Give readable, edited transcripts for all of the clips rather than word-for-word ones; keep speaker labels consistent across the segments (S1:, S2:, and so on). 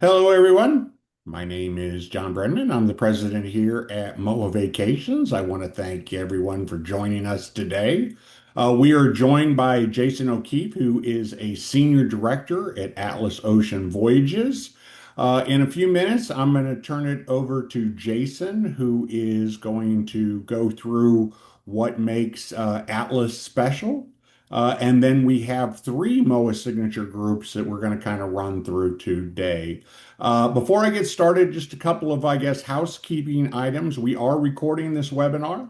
S1: Hello, everyone. My name is John Brennan. I'm the president here at MOAA Vacations. I want to thank everyone for joining us today. We are joined by Jason O'Keefe, who is a senior director at Atlas Ocean Voyages. In a few minutes, I'm going to turn it over to Jason, who is going to go through what makes Atlas special. And then we have three MOAA signature groups that we're going to kind of run through today. Before I get started, just a couple of, I guess, housekeeping items. We are recording this webinar.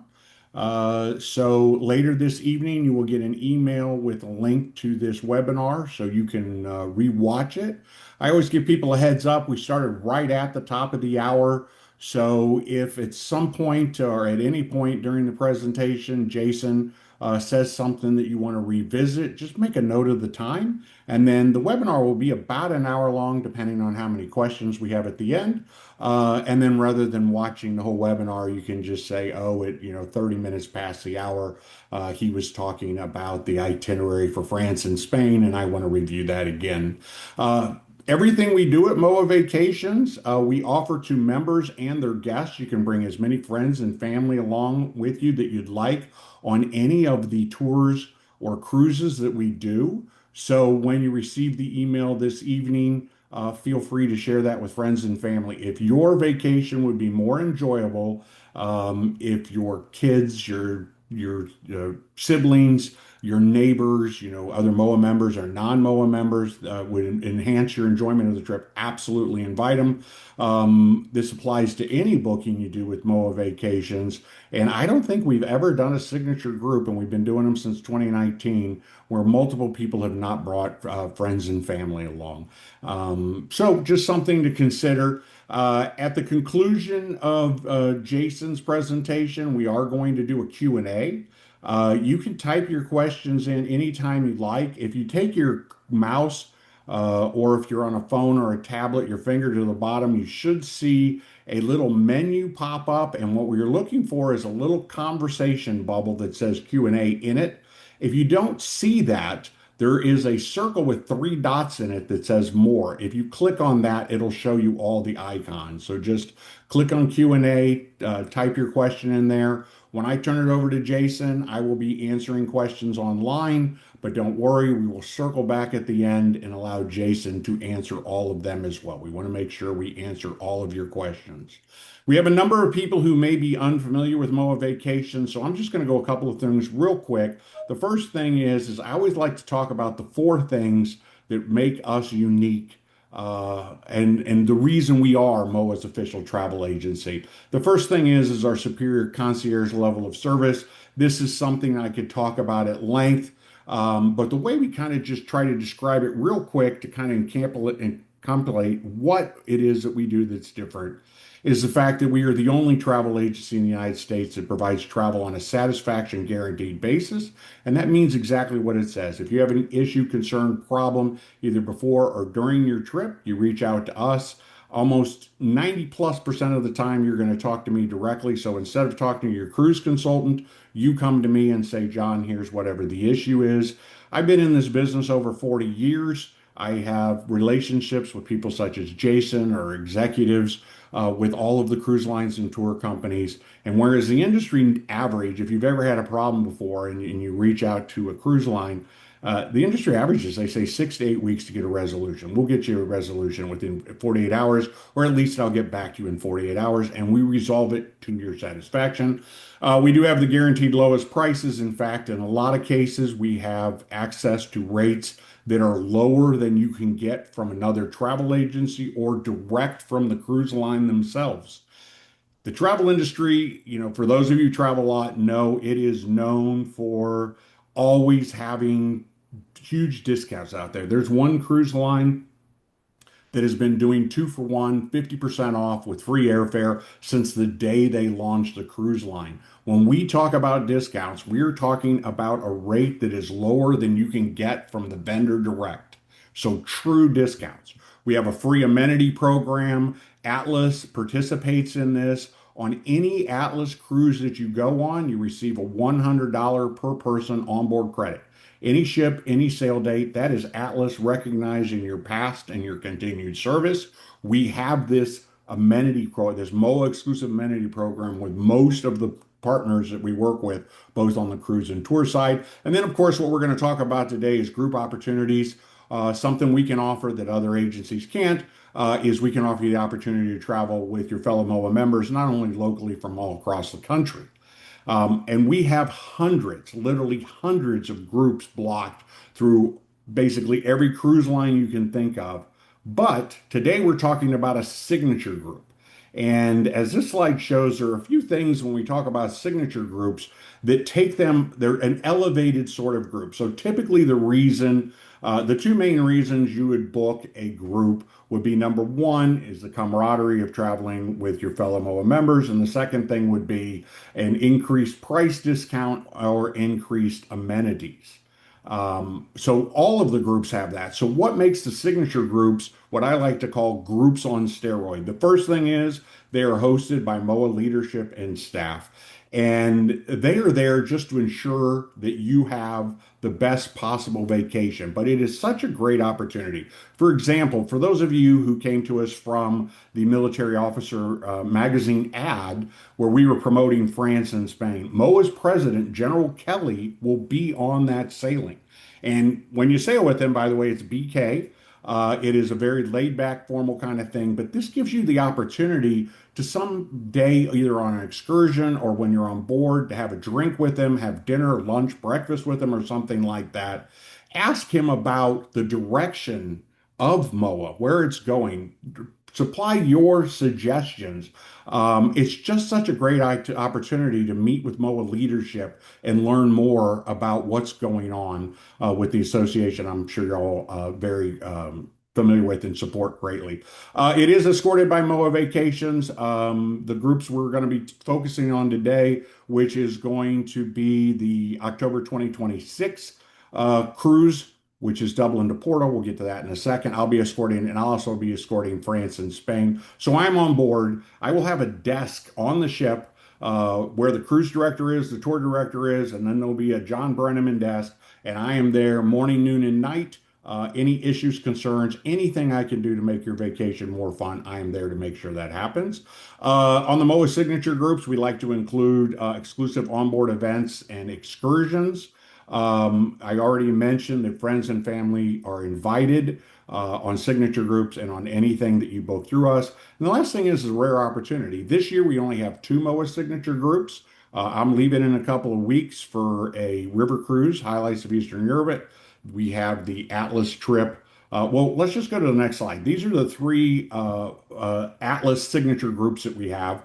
S1: So later this evening, you will get an email with a link to this webinar so you can rewatch it. I always give people a heads up. We started right at the top of the hour. So if at some point or at any point during the presentation, Jason says something that you want to revisit, just make a note of the time. And then the webinar will be about an hour long, depending on how many questions we have at the end. And then rather than watching the whole webinar, you can just say, oh, 30 minutes past the hour, he was talking about the itinerary for France and Spain, and I want to review that again. Everything we do at MOAA Vacations, we offer to members and their guests. You can bring as many friends and family along with you that you'd like on any of the tours or cruises that we do. So when you receive the email this evening, feel free to share that with friends and family. If your vacation would be more enjoyable, if your kids, your siblings, your neighbors, other MOA members or non-MOA members would enhance your enjoyment of the trip, absolutely invite them. This applies to any booking you do with MOA Vacations. And I don't think we've ever done a signature group, and we've been doing them since 2019, where multiple people have not brought friends and family along. So just something to consider. At the conclusion of Jason's presentation, we are going to do a Q&A. You can type your questions in anytime you like. If you take your mouse or if you're on a phone or a tablet, your finger to the bottom, you should see a little menu pop up. And what we're looking for is a little conversation bubble that says Q&A in it. If you don't see that, there is a circle with three dots in it that says more. If you click on that, it'll show you all the icons. So just click on Q&A, type your question in there. When I turn it over to Jason, I will be answering questions online, but don't worry, we will circle back at the end and allow Jason to answer all of them as well. We want to make sure we answer all of your questions. We have a number of people who may be unfamiliar with MOA Vacation, so I'm just going to go a couple of things real quick. The first thing is I always like to talk about the four things that make us unique and the reason we are MOA's official travel agency. The first thing is our superior concierge level of service. This is something I could talk about at length, but the way we kind of just try to describe it real quick to kind of encapsulate what it is that we do that's different is the fact that we are the only travel agency in the United States that provides travel on a satisfaction guaranteed basis. And that means exactly what it says. If you have an issue, concern, problem, either before or during your trip, you reach out to us. Almost 90+% of the time, you're going to talk to me directly. So instead of talking to your cruise consultant, you come to me and say, John, here's whatever the issue is. I've been in this business over 40 years. I have relationships with people such as Jason or executives with all of the cruise lines and tour companies. And whereas the industry average, if you've ever had a problem before and you reach out to a cruise line, the industry averages, they say 6 to 8 weeks to get a resolution. We'll get you a resolution within 48 hours, or at least I'll get back to you in 48 hours, and we resolve it to your satisfaction. We do have the guaranteed lowest prices. In fact, in a lot of cases, we have access to rates that are lower than you can get from another travel agency or direct from the cruise line themselves. The travel industry, for those of you who travel a lot, know it is known for always having huge discounts out there. There's one cruise line that has been doing 2 for 1, 50% off with free airfare since the day they launched the cruise line. When we talk about discounts, we're talking about a rate that is lower than you can get from the vendor direct. So true discounts. We have a free amenity program. Atlas participates in this. On any Atlas cruise that you go on, you receive a $100 per person onboard credit. Any ship, any sail date, that is Atlas recognizing your past and your continued service. We have this this MOAA exclusive amenity program with most of the partners that we work with, both on the cruise and tour side. And then, of course, what we're going to talk about today is group opportunities. Something we can offer that other agencies can't is we can offer you the opportunity to travel with your fellow MOAA members, not only locally from all across the country. And we have hundreds, literally hundreds of groups blocked through basically every cruise line you can think of. But today we're talking about a signature group. And as this slide shows, there are a few things when we talk about signature groups that take them, they're an elevated sort of group. So typically the two main reasons you would book a group would be number one is the camaraderie of traveling with your fellow MOA members. And the second thing would be an increased price discount or increased amenities. So all of the groups have that. So what makes the signature groups what I like to call groups on steroid? The first thing is they are hosted by MOA leadership and staff. And they are there just to ensure that you have the best possible vacation. But it is such a great opportunity. For example, for those of you who came to us from the Military Officer magazine ad where we were promoting France and Spain, MOA's president, General Kelly, will be on that sailing. And when you sail with him, by the way, it's BK. It is a very laid back, formal kind of thing, but this gives you the opportunity to someday, either on an excursion or when you're on board, to have a drink with him, have dinner, lunch, breakfast with him, or something like that. Ask him about the direction of MOA, where it's going. Supply your suggestions. It's just such a great opportunity to meet with MOA leadership and learn more about what's going on with the association. I'm sure you're all very familiar with and support greatly. It is escorted by MOA Vacations. The groups we're going to be focusing on today, which is going to be the October 2026 cruise, which is Dublin to Porto. We'll get to that in a second. I'll be escorting, and I'll also be escorting France and Spain. So I'm on board. I will have a desk on the ship where the cruise director is, the tour director is, and then there'll be a John Brenneman desk, and I am there morning, noon, and night. Any issues, concerns, anything I can do to make your vacation more fun, I am there to make sure that happens. On the MOA signature groups, we like to include exclusive onboard events and excursions. I already mentioned that friends and family are invited on signature groups and on anything that you book through us. And the last thing is a rare opportunity. This year, we only have two MOA signature groups. I'm leaving in a couple of weeks for a river cruise, highlights of Eastern Europe. We have the Atlas trip. Well, let's just go to the next slide. These are the three Atlas signature groups that we have.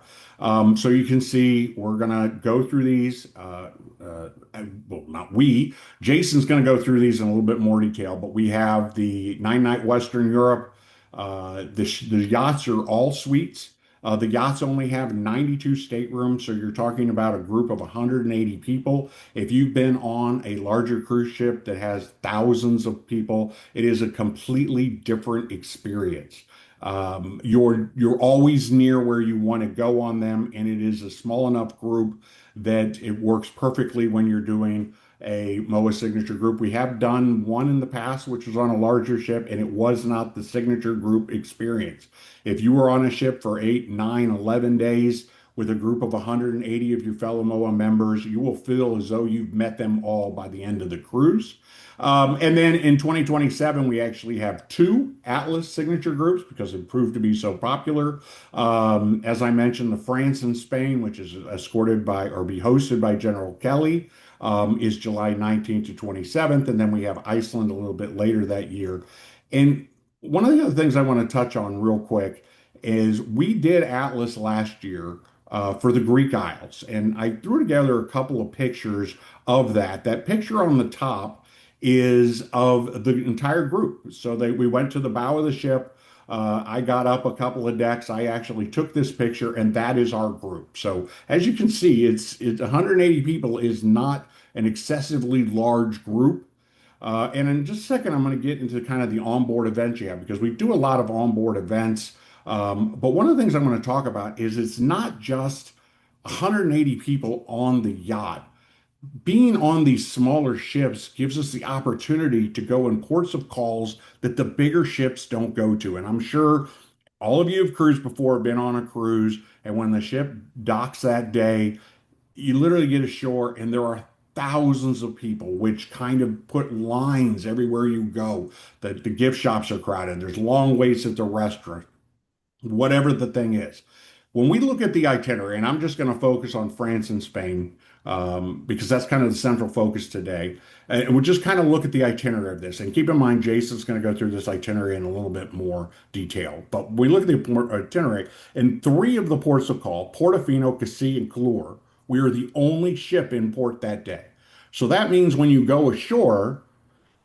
S1: So you can see we're going to go through these. Well, not we. Jason's going to go through these in a little bit more detail, but we have the 9-night Western Europe. The yachts are all suites. The yachts only have 92 staterooms, so you're talking about a group of 180 people. If you've been on a larger cruise ship that has thousands of people, it is a completely different experience. You're always near where you want to go on them, and it is a small enough group that it works perfectly when you're doing a MOA signature group. We have done one in the past, which was on a larger ship, and it was not the signature group experience. If you were on a ship for 8, 9, 11 days with a group of 180 of your fellow MOA members, you will feel as though you've met them all by the end of the cruise. And then in 2027, we actually have two Atlas signature groups because it proved to be so popular. As I mentioned, the France and Spain, which is escorted by or be hosted by General Kelly, is July 19th to 27th. And then we have Iceland a little bit later that year. And one of the other things I want to touch on real quick is we did Atlas last year for the Greek Isles. And I threw together a couple of pictures of that. That picture on the top is of the entire group. So we went to the bow of the ship. I got up a couple of decks. I actually took this picture, and that is our group. So as you can see, it's 180 people is not an excessively large group. And in just a second, I'm going to get into kind of the onboard events you have because we do a lot of onboard events. But one of the things I'm going to talk about is it's not just 180 people on the yacht. being on these smaller ships gives us the opportunity to go in ports of calls that the bigger ships don't go to. And I'm sure all of you have cruised before, been on a cruise, and when the ship docks that day, you literally get ashore and there are thousands of people, which kind of put lines everywhere you go. The gift shops are crowded. There's long waits at the restaurant, whatever the thing is. When we look at the itinerary, and I'm just going to focus on France and Spain because that's kind of the central focus today. And we'll just kind of look at the itinerary of this. And keep in mind, Jason's going to go through this itinerary in a little bit more detail. But we look at the itinerary, and three of the ports of call, Portofino, Cassis, and Callur, we are the only ship in port that day. So that means when you go ashore,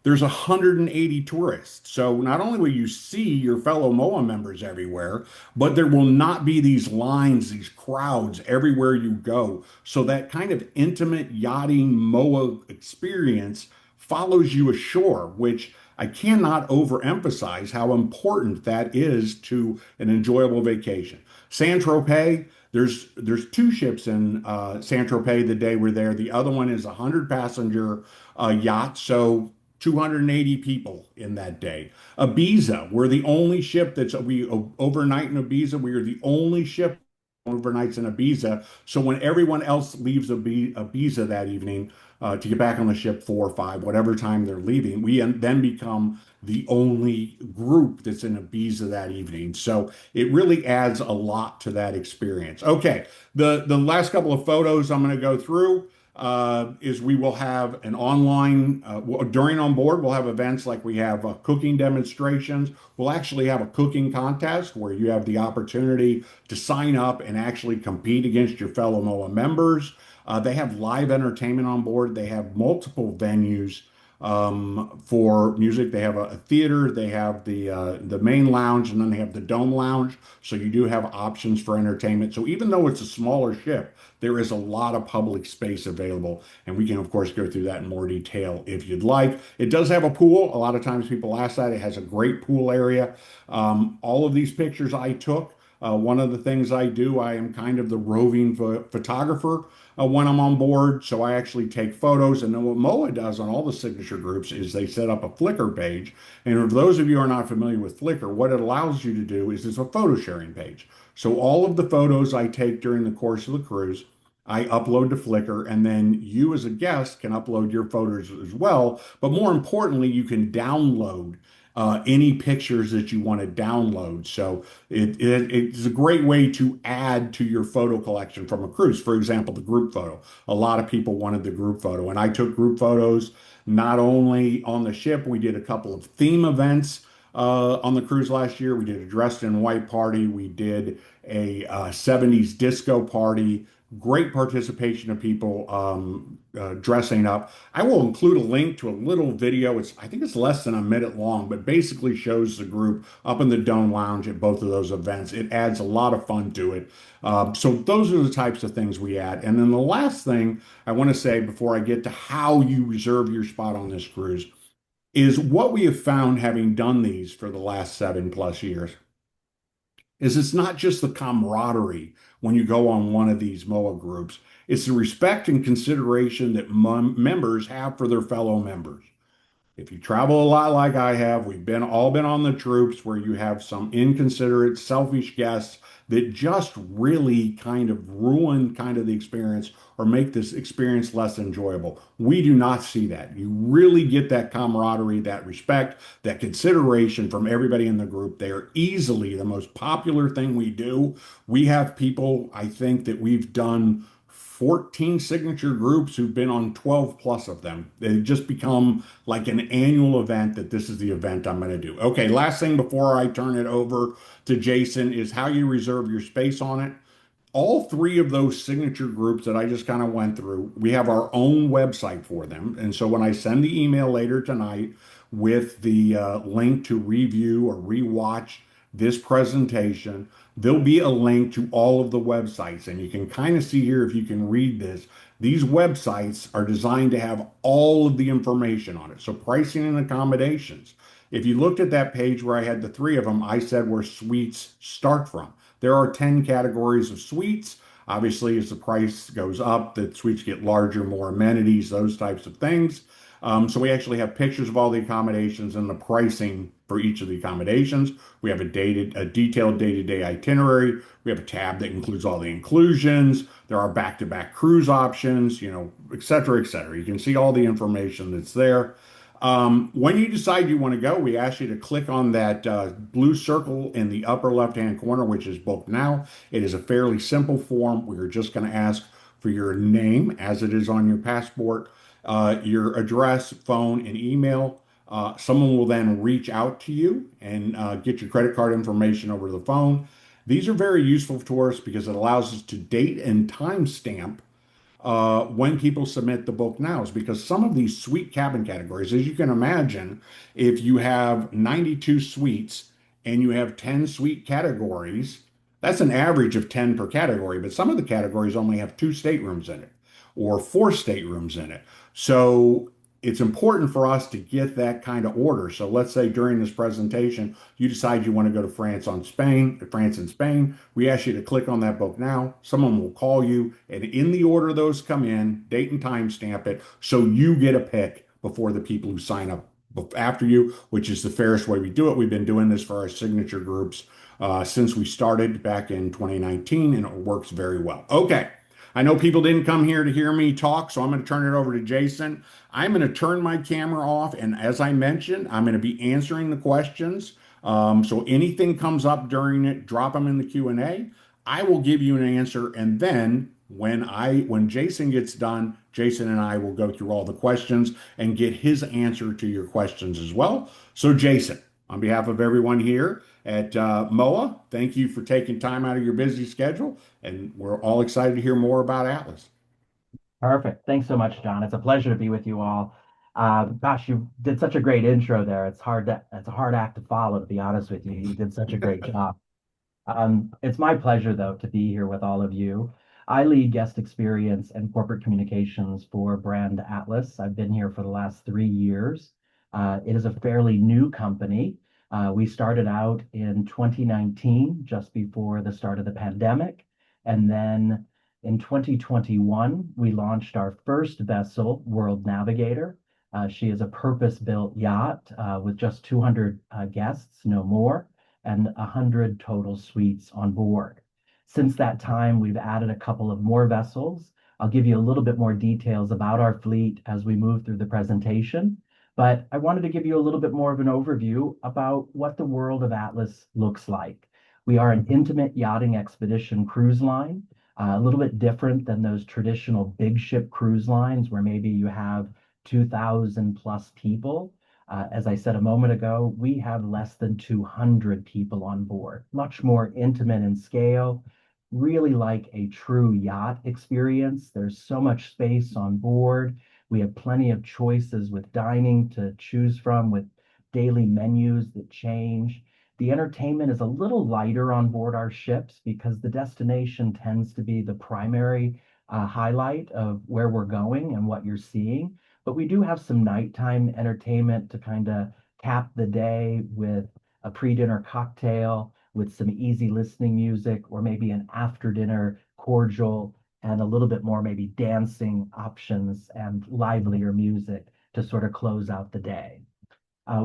S1: there's 180 tourists. So not only will you see your fellow MOA members everywhere, but there will not be these lines, these crowds everywhere you go. So that kind of intimate yachting MOA experience follows you ashore, which I cannot overemphasize how important that is to an enjoyable vacation. Saint-Tropez, there's two ships in Saint-Tropez the day we're there. The other one is a 100 passenger yacht. So 280 people in that day. Ibiza, we're the only ship we overnight in Ibiza. We are the only ship overnights in Ibiza. So when everyone else leaves Ibiza that evening to get back on the ship 4 or 5, whatever time they're leaving, we then become the only group that's in Ibiza that evening. So it really adds a lot to that experience. Okay, the last couple of photos I'm going to go through is we will have an online, during on board, we'll have events like we have cooking demonstrations. We'll actually have a cooking contest where you have the opportunity to sign up and actually compete against your fellow MOA members. They have live entertainment on board. They have multiple venues for music. They have a theater, they have the main lounge, and then they have the dome lounge. So you do have options for entertainment. So even though it's a smaller ship, there is a lot of public space available, and we can of course go through that in more detail if you'd like. It does have a pool. A lot of times people ask that. It has a great pool area. All of these pictures I took. One of the things I do, I am kind of the roving photographer when I'm on board. So I actually take photos. And then what MOA does on all the signature groups is they set up a Flickr page. And for those of you who are not familiar with Flickr, what it allows you to do is it's a photo sharing page. So all of the photos I take during the course of the cruise, I upload to Flickr, and then you as a guest can upload your photos as well. But more importantly, you can download any pictures that you want to download. So it's a great way to add to your photo collection from a cruise. For example, the group photo. A lot of people wanted the group photo, and I took group photos not only on the ship, we did a couple of theme events on the cruise last year. We did a dressed in white party. We did a 70s disco party. Great participation of people dressing up. I will include a link to a little video. I think it's less than a minute long, but basically shows the group up in the Dome Lounge at both of those events. It adds a lot of fun to it. So those are the types of things we add. And then the last thing I want to say before I get to how you reserve your spot on this cruise is what we have found having done these for the last 7+ years is it's not just the camaraderie when you go on one of these MOA groups. It's the respect and consideration that members have for their fellow members. If you travel a lot like I have, we've all been on the troops where you have some inconsiderate, selfish guests that just really kind of ruin kind of the experience or make this experience less enjoyable. We do not see that. You really get that camaraderie, that respect, that consideration from everybody in the group. They are easily the most popular thing we do. We have people, I think, that we've done 14 signature groups who've been on 12+ of them. They've just become like an annual event that this is the event I'm going to do. Okay, last thing before I turn it over to Jason is how you reserve your space on it. All three of those signature groups that I just kind of went through, we have our own website for them. And so when I send the email later tonight with the link to review or rewatch this presentation, there'll be a link to all of the websites. And you can kind of see here if you can read this. These websites are designed to have all of the information on it. So pricing and accommodations. If you looked at that page where I had the three of them, I said where suites start from. There are 10 categories of suites. Obviously, as the price goes up, the suites get larger, more amenities, those types of things. So we actually have pictures of all the accommodations and the pricing for each of the accommodations. We have a detailed day-to-day itinerary. We have a tab that includes all the inclusions. There are back-to-back cruise options, et cetera, et cetera. You can see all the information that's there. When you decide you want to go, we ask you to click on that blue circle in the upper left-hand corner, which is book now. It is a fairly simple form. We're just going to ask for your name as it is on your passport, your address, phone, and email. Someone will then reach out to you and get your credit card information over the phone. These are very useful to us because it allows us to date and timestamp when people submit the book nows, because some of these suite cabin categories, as you can imagine, if you have 92 suites and you have 10 suite categories, that's an average of 10 per category, but some of the categories only have two staterooms in it or four staterooms in it. So it's important for us to get that kind of order. So let's say during this presentation, you decide you want to go to France and Spain. We ask you to click on that book now. Someone will call you, and in the order those come in, date and time stamp it, so you get a pick before the people who sign up after you, which is the fairest way we do it. We've been doing this for our signature groups since we started back in 2019, and it works very well. Okay. I know people didn't come here to hear me talk, so I'm going to turn it over to Jason. I'm going to turn my camera off, and as I mentioned, I'm going to be answering the questions. So anything comes up during it, drop them in the Q&A. I will give you an answer, and then when Jason gets done, Jason and I will go through all the questions and get his answer to your questions as well. So Jason, on behalf of everyone here at MOAA, thank you for taking time out of your busy schedule, and we're all excited to hear more about Atlas.
S2: Perfect. Thanks so much, John. It's a pleasure to be with you all. Gosh, you did such a great intro there. It's a hard act to follow, to be honest with you. You did such a great job. It's my pleasure, though, to be here with all of you. I lead guest experience and corporate communications for brand Atlas. I've been here for the last 3 years. It is a fairly new company. We started out in 2019, just before the start of the pandemic. And then in 2021, we launched our first vessel, World Navigator. She is a purpose-built yacht with just 200 guests, no more, and 100 total suites on board. Since that time, we've added a couple of more vessels. I'll give you a little bit more details about our fleet as we move through the presentation, but I wanted to give you a little bit more of an overview about what the world of Atlas looks like. We are an intimate yachting expedition cruise line, a little bit different than those traditional big ship cruise lines where maybe you have 2,000 plus people. As I said a moment ago, we have less than 200 people on board, much more intimate in scale, really like a true yacht experience. There's so much space on board. We have plenty of choices with dining to choose from, with daily menus that change. The entertainment is a little lighter on board our ships because the destination tends to be the primary highlight of where we're going and what you're seeing. But we do have some nighttime entertainment to kind of cap the day with a pre-dinner cocktail, with some easy listening music, or maybe an after-dinner cordial and a little bit more maybe dancing options and livelier music to sort of close out the day.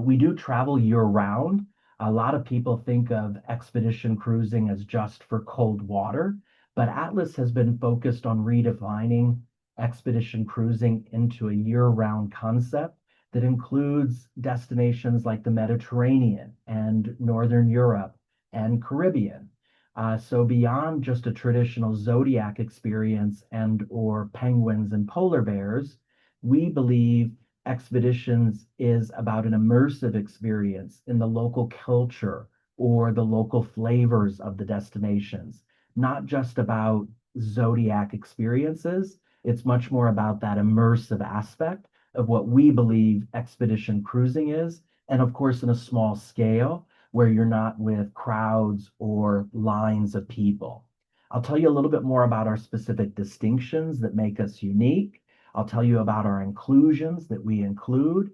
S2: We do travel year round. A lot of people think of expedition cruising as just for cold water, but Atlas has been focused on redefining expedition cruising into a year-round concept that includes destinations like the Mediterranean and Northern Europe and Caribbean. So beyond just a traditional zodiac experience and or penguins and polar bears, we believe expeditions is about an immersive experience in the local culture or the local flavors of the destinations, not just about zodiac experiences. It's much more about that immersive aspect of what we believe expedition cruising is. And of course, in a small scale where you're not with crowds or lines of people. I'll tell you a little bit more about our specific distinctions that make us unique. I'll tell you about our inclusions that we include.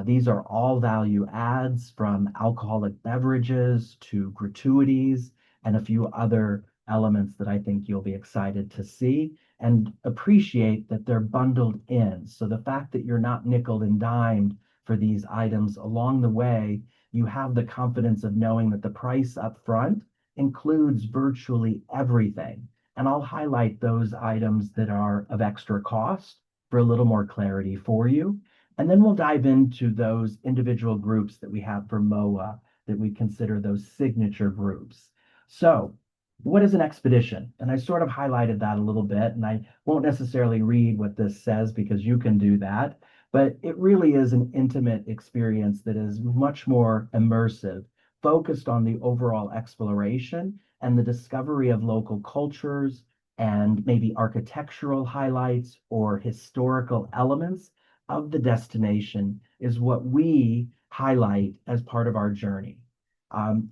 S2: These are all value adds, from alcoholic beverages to gratuities and a few other elements that I think you'll be excited to see and appreciate that they're bundled in. So the fact that you're not nickel and dimed for these items along the way, you have the confidence of knowing that the price up front includes virtually everything. And I'll highlight those items that are of extra cost for a little more clarity for you. And then we'll dive into those individual groups that we have for MOAA that we consider those signature groups. So, what is an expedition? And I sort of highlighted that a little bit, and I won't necessarily read what this says because you can do that, but it really is an intimate experience that is much more immersive, focused on the overall exploration and the discovery of local cultures and maybe architectural highlights or historical elements of the destination is what we highlight as part of our journey.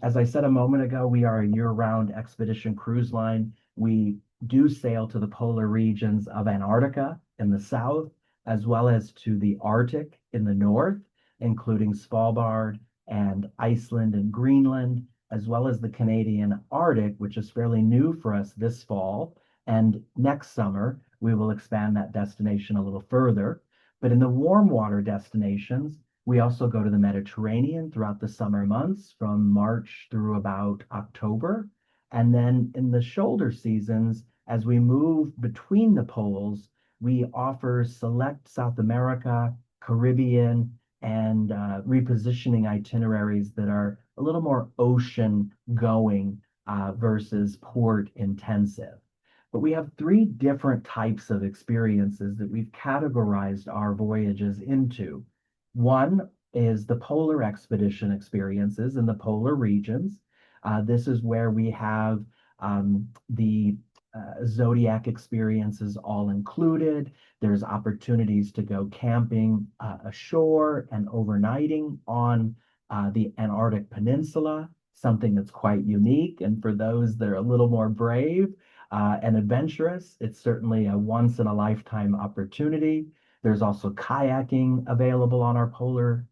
S2: As I said a moment ago, we are a year-round expedition cruise line. We do sail to the polar regions of Antarctica in the south, as well as to the Arctic in the north, including Svalbard and Iceland and Greenland, as well as the Canadian Arctic, which is fairly new for us this fall. And next summer, we will expand that destination a little further. But in the warm water destinations, we also go to the Mediterranean throughout the summer months from March through about October. And then in the shoulder seasons, as we move between the poles, we offer select South America, Caribbean, and repositioning itineraries that are a little more ocean going versus port intensive. But we have three different types of experiences that we've categorized our voyages into. One is the polar expedition experiences in the polar regions. This is where we have the zodiac experiences all included. There's opportunities to go camping ashore and overnighting on the Antarctic Peninsula, something that's quite unique. And for those that are a little more brave and adventurous, it's certainly a once in a lifetime opportunity. There's also kayaking available on our polar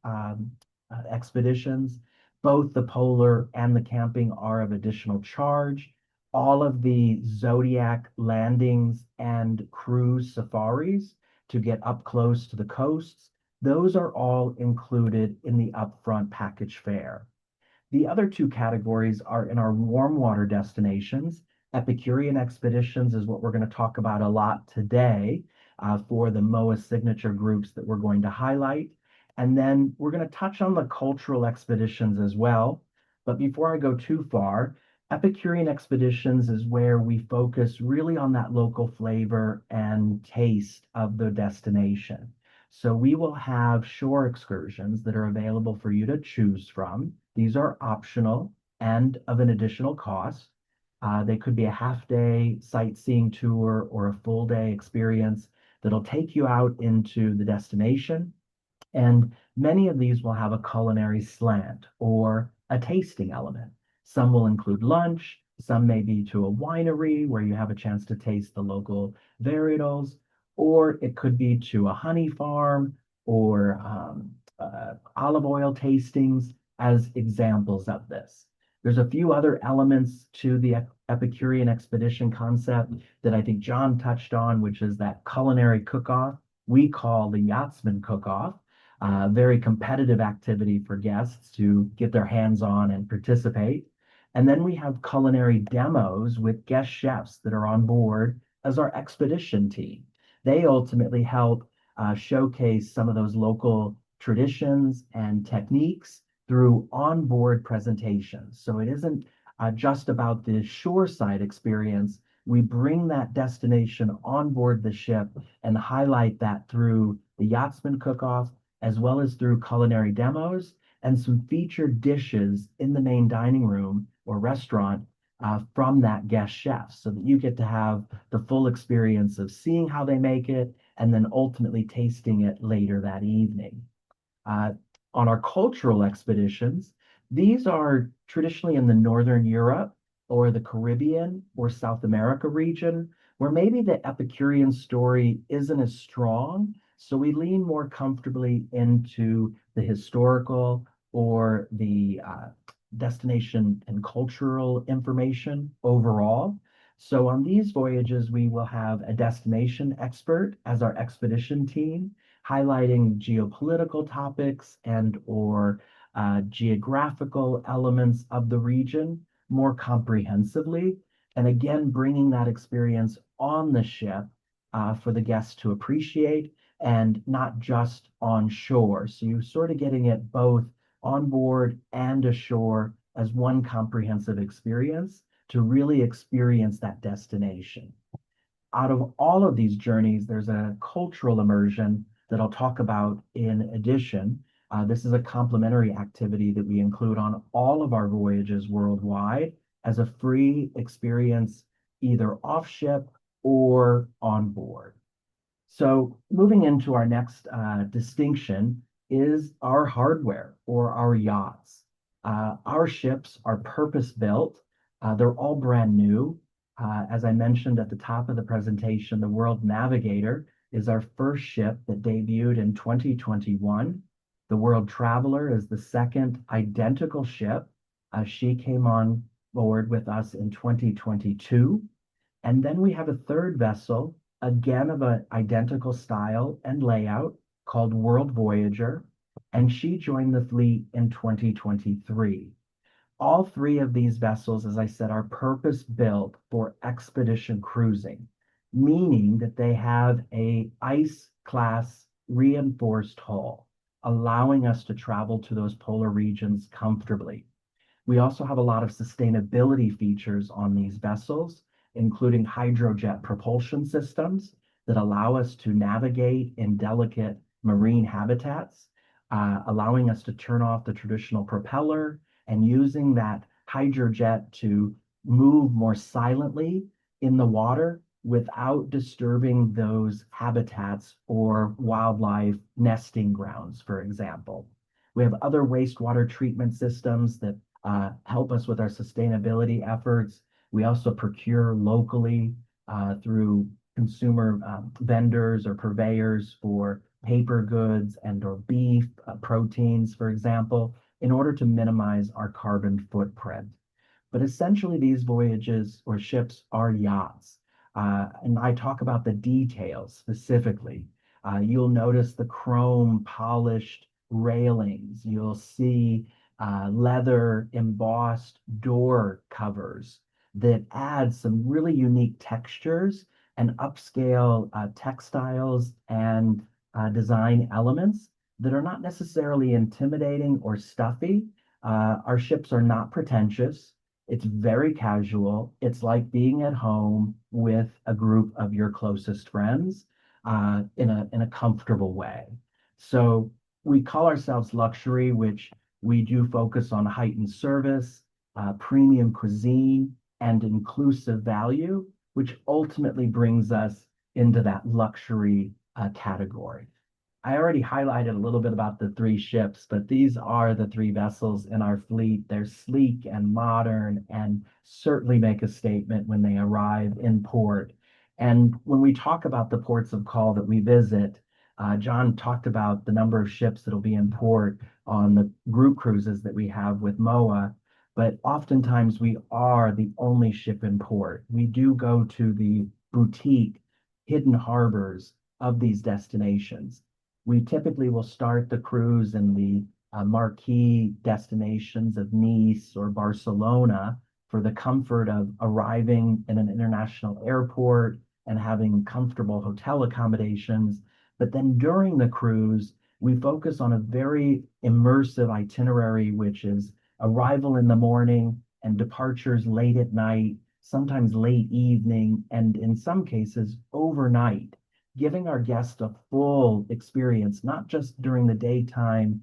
S2: expeditions. Both the polar and the camping are of additional charge. All of the Zodiac landings and cruise safaris to get up close to the coasts, those are all included in the upfront package fare. The other two categories are in our warm water destinations. Epicurean expeditions is what we're going to talk about a lot today for the MOAA signature groups that we're going to highlight. And then we're going to touch on the cultural expeditions as well. But before I go too far, Epicurean expeditions is where we focus really on that local flavor and taste of the destination. So we will have shore excursions that are available for you to choose from. These are optional and of an additional cost. They could be a half day sightseeing tour or a full day experience that'll take you out into the destination. And many of these will have a culinary slant or a tasting element. Some will include lunch, some may be to a winery where you have a chance to taste the local varietals, or it could be to a honey farm or olive oil tastings as examples of this. There's a few other elements to the Epicurean expedition concept that I think John touched on, which is that culinary cook-off we call the Yachtsman Cook-Off. Very competitive activity for guests to get their hands on and participate. And then we have culinary demos with guest chefs that are on board as our expedition team. They ultimately help showcase some of those local traditions and techniques through onboard presentations. So it isn't just about the shoreside experience. We bring that destination on board the ship and highlight that through the Yachtsman Cook-Off, as well as through culinary demos and some featured dishes in the main dining room or restaurant from that guest chef so that you get to have the full experience of seeing how they make it and then ultimately tasting it later that evening. Uh, on our cultural expeditions, these are traditionally in the Northern Europe or the Caribbean or South America region, where maybe the Epicurean story isn't as strong. So we lean more comfortably into the historical or the destination and cultural information overall. So on these voyages, we will have a destination expert as our expedition team, highlighting geopolitical topics and or geographical elements of the region more comprehensively. And again, bringing that experience on the ship for the guests to appreciate and not just on shore. So you're sort of getting it both on board and ashore as one comprehensive experience to really experience that destination. Out of all of these journeys, there's a cultural immersion that I'll talk about in addition. This is a complementary activity that we include on all of our voyages worldwide as a free experience, either off ship or on board. So moving into our next distinction is our hardware or our yachts. Our ships are purpose built. They're all brand new. As I mentioned at the top of the presentation, the World Navigator is our first ship that debuted in 2021. The World Traveler is the second identical ship. She came on board with us in 2022. And then we have a third vessel, again of an identical style and layout, called World Voyager, and she joined the fleet in 2023. All three of these vessels, as I said, are purpose built for expedition cruising, meaning that they have a ice class reinforced hull, allowing us to travel to those polar regions comfortably. We also have a lot of sustainability features on these vessels, including hydrojet propulsion systems that allow us to navigate in delicate marine habitats, allowing us to turn off the traditional propeller and using that hydrojet to move more silently in the water without disturbing those habitats or wildlife nesting grounds, for example. We have other wastewater treatment systems that help us with our sustainability efforts. We also procure locally through consumer vendors or purveyors for paper goods and or beef, proteins, for example, in order to minimize our carbon footprint. But essentially, these voyages or ships are yachts. And I talk about the details specifically. You'll notice the chrome polished railings. You'll see leather embossed door covers that add some really unique textures and upscale textiles and design elements that are not necessarily intimidating or stuffy. Our ships are not pretentious. It's very casual. It's like being at home with a group of your closest friends in a comfortable way. So we call ourselves luxury, which we do focus on heightened service, premium cuisine, and inclusive value, which ultimately brings us into that luxury category. I already highlighted a little bit about the three ships, but these are the three vessels in our fleet. They're sleek and modern and certainly make a statement when they arrive in port. And when we talk about the ports of call that we visit, John talked about the number of ships that'll be in port on the group cruises that we have with MOAA, but oftentimes we are the only ship in port. We do go to the boutique hidden harbors of these destinations. We typically will start the cruise in the marquee destinations of Nice or Barcelona for the comfort of arriving in an international airport and having comfortable hotel accommodations. But then during the cruise, we focus on a very immersive itinerary, which is arrival in the morning and departures late at night, sometimes late evening, and in some cases overnight, giving our guests a full experience, not just during the daytime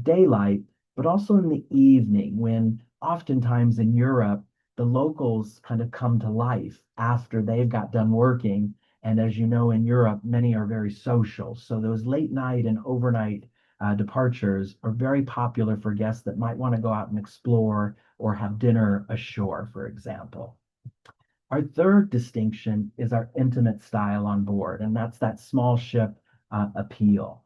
S2: daylight, but also in the evening when oftentimes in Europe, the locals kind of come to life after they've got done working. And as you know, in Europe, many are very social. So those late night and overnight departures are very popular for guests that might want to go out and explore or have dinner ashore, for example. Our third distinction is our intimate style on board, and that's that small ship appeal.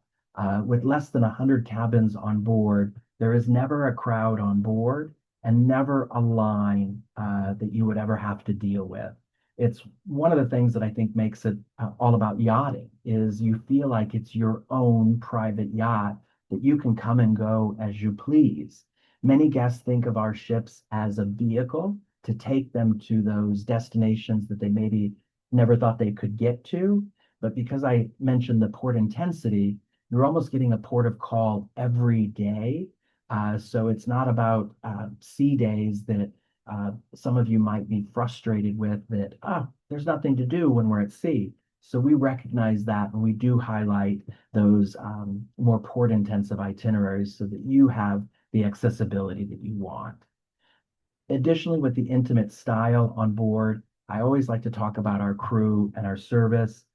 S2: With less than 100 cabins on board, there is never a crowd on board and never a line that you would ever have to deal with. It's one of the things that I think makes it all about yachting is you feel like it's your own private yacht that you can come and go as you please. Many guests think of our ships as a vehicle to take them to those destinations that they maybe never thought they could get to. But because I mentioned the port intensity, you're almost getting a port of call every day. So it's not about sea days that some of you might be frustrated with that, there's nothing to do when we're at sea. So we recognize that and we do highlight those more port intensive itineraries so that you have the accessibility that you want. Additionally, with the intimate style on board, I always like to talk about our crew and our service.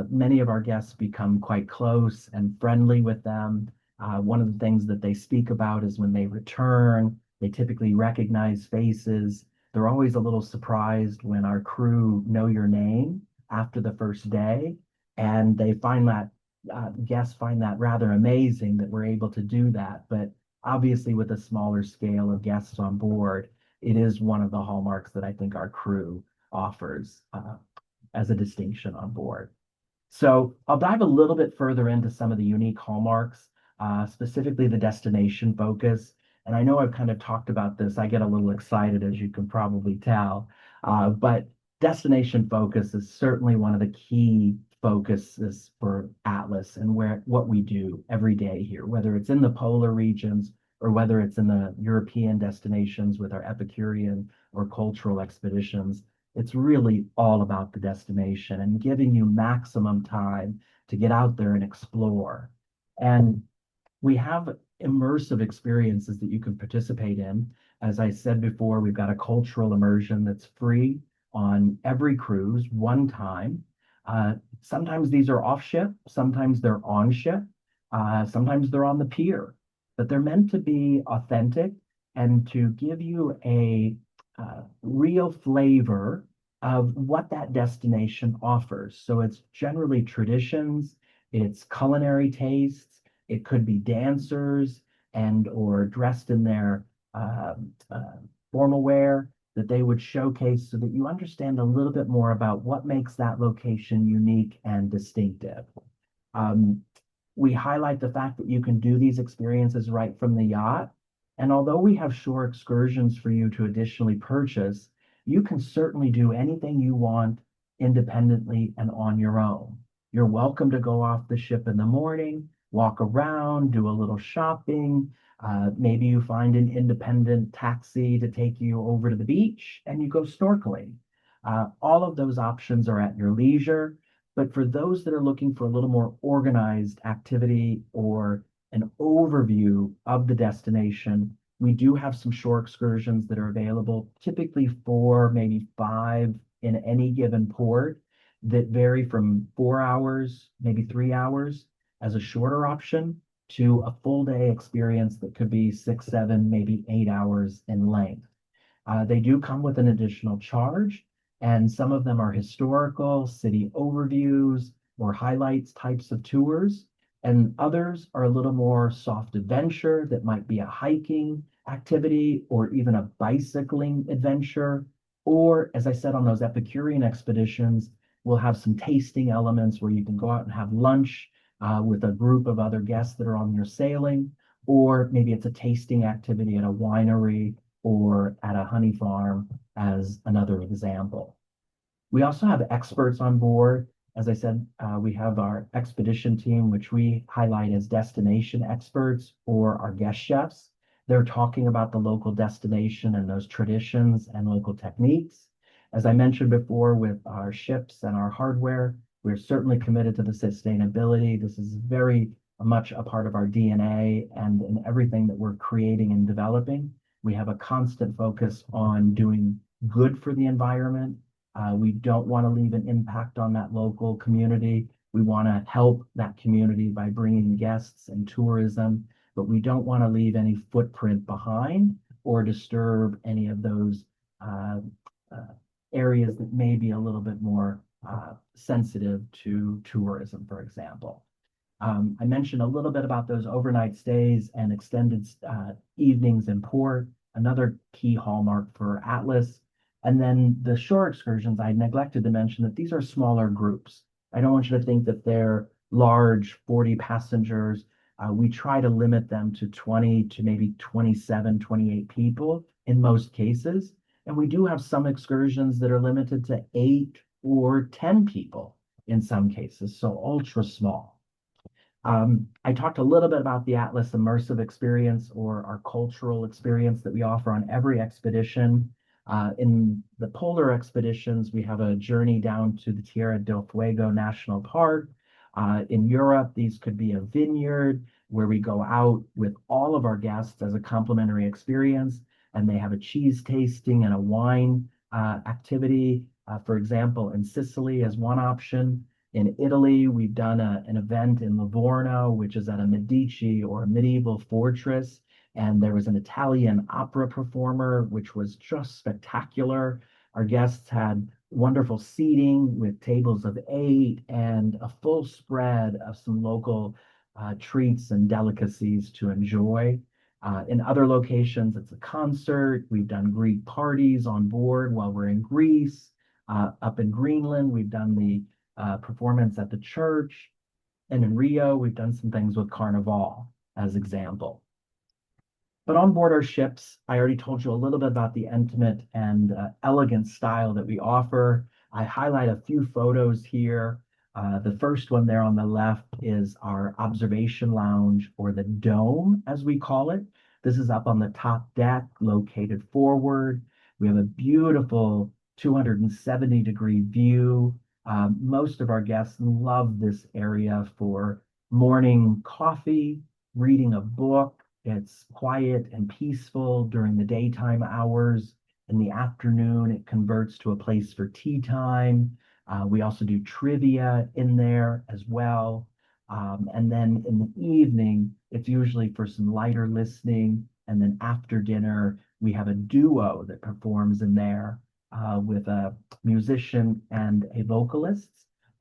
S2: Many of our guests become quite close and friendly with them. One of the things that they speak about is when they return, they typically recognize faces. They're always a little surprised when our crew know your name after the first day, and they find that guests find that rather amazing that we're able to do that. But obviously, with a smaller scale of guests on board, it is one of the hallmarks that I think our crew offers as a distinction on board. So I'll dive a little bit further into some of the unique hallmarks, specifically the destination focus. And I know I've kind of talked about this. I get a little excited, as you can probably tell. But destination focus is certainly one of the key focuses for Atlas and where what we do every day here, whether it's in the polar regions or whether it's in the European destinations with our Epicurean or cultural expeditions. It's really all about the destination and giving you maximum time to get out there and explore. And we have immersive experiences that you can participate in. As I said before, we've got a cultural immersion that's free on every cruise one time. Sometimes these are off ship, sometimes they're on ship, sometimes they're on the pier, but they're meant to be authentic and to give you a real flavor of what that destination offers. So it's generally traditions, it's culinary tastes, it could be dancers and or dressed in their uh, uh, formal wear that they would showcase so that you understand a little bit more about what makes that location unique and distinctive. Um, we highlight the fact that you can do these experiences right from the yacht. And although we have shore excursions for you to additionally purchase, you can certainly do anything you want independently and on your own. You're welcome to go off the ship in the morning, walk around, do a little shopping. Maybe you find an independent taxi to take you over to the beach and you go snorkeling. All of those options are at your leisure. But for those that are looking for a little more organized activity or an overview of the destination, we do have some shore excursions that are available, typically 4, maybe 5 in any given port that vary from 4 hours, maybe 3 hours as a shorter option to a full day experience that could be 6, 7, maybe 8 hours in length. They do come with an additional charge, and some of them are historical, city overviews, or highlights types of tours. And others are a little more soft adventure that might be a hiking activity or even a bicycling adventure. Or, as I said, on those Epicurean expeditions, we'll have some tasting elements where you can go out and have lunch with a group of other guests that are on your sailing. Or maybe it's a tasting activity at a winery or at a honey farm as another example. We also have experts on board. As I said, we have our expedition team, which we highlight as destination experts or our guest chefs. They're talking about the local destination and those traditions and local techniques. As I mentioned before, with our ships and our hardware, we're certainly committed to the sustainability. This is very much a part of our DNA and in everything that we're creating and developing. We have a constant focus on doing good for the environment. We don't want to leave an impact on that local community. We want to help that community by bringing guests and tourism, but we don't want to leave any footprint behind or disturb any of those uh, areas that may be a little bit more sensitive to tourism, for example. I mentioned a little bit about those overnight stays and extended evenings in port. Another key hallmark for Atlas And then the shore excursions, I neglected to mention that these are smaller groups. I don't want you to think that they're large 40 passengers. We try to limit them to 20 to maybe 27, 28 people in most cases. And we do have some excursions that are limited to 8 or 10 people in some cases, so ultra small. I talked a little bit about the Atlas immersive experience or our cultural experience that we offer on every expedition. In the polar expeditions, we have a journey down to the Tierra del Fuego National Park. In Europe, these could be a vineyard where we go out with all of our guests as a complimentary experience, and they have a cheese tasting and a wine activity. For example, in Sicily as one option. In Italy, we've done an event in Livorno, which is at a Medici or a medieval fortress. And there was an Italian opera performer, which was just spectacular. Our guests had wonderful seating with tables of 8 and a full spread of some local treats and delicacies to enjoy. In other locations, it's a concert. We've done Greek parties on board while we're in Greece. Up in Greenland, we've done the performance at the church. And in Rio, we've done some things with Carnival as example. But on board our ships, I already told you a little bit about the intimate and elegant style that we offer. I highlight a few photos here. The first one there on the left is our observation lounge, or the dome, as we call it. This is up on the top deck, located forward. We have a beautiful 270-degree view. Most of our guests love this area for morning coffee, reading a book. It's quiet and peaceful during the daytime hours. In the afternoon, it converts to a place for tea time. We also do trivia in there as well. And then in the evening, it's usually for some lighter listening. And then after dinner, we have a duo that performs in there with a musician and a vocalist.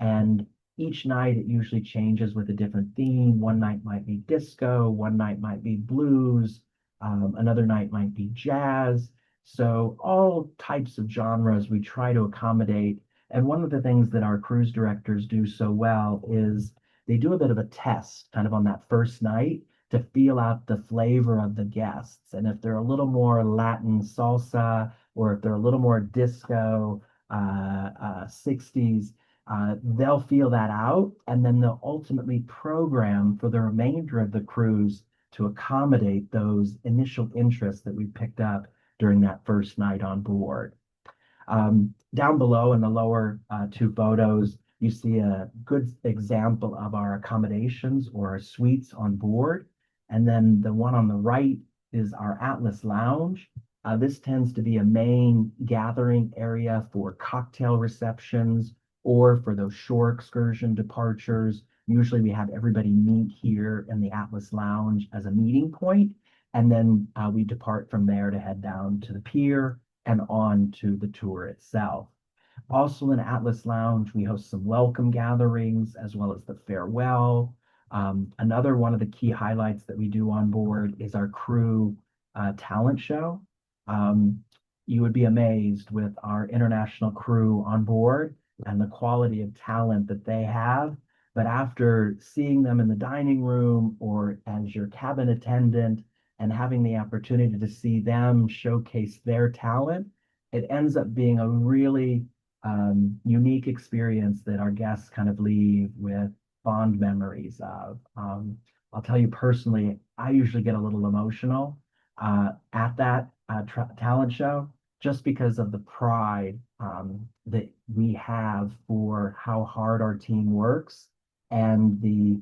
S2: And each night it usually changes with a different theme. One night might be disco, one night might be blues, another night might be jazz. So all types of genres we try to accommodate. And one of the things that our cruise directors do so well is they do a bit of a test kind of on that first night to feel out the flavor of the guests. And if they're a little more Latin salsa, or if they're a little more disco, 60s, they'll feel that out, and then they'll ultimately program for the remainder of the cruise to accommodate those initial interests that we picked up during that first night on board. Down below in the lower two photos, you see a good example of our accommodations or our suites on board. And then the one on the right is our Atlas Lounge. This tends to be a main gathering area for cocktail receptions or for those shore excursion departures. Usually we have everybody meet here in the Atlas Lounge as a meeting point, and then we depart from there to head down to the pier and on to the tour itself. Also in Atlas Lounge, we host some welcome gatherings as well as the farewell. Another one of the key highlights that we do on board is our crew talent show. You would be amazed with our international crew on board and the quality of talent that they have. But after seeing them in the dining room or as your cabin attendant and having the opportunity to see them showcase their talent, it ends up being a really unique experience that our guests kind of leave with fond memories of. I'll tell you personally, I usually get a little emotional at that talent show just because of the pride that we have for how hard our team works and the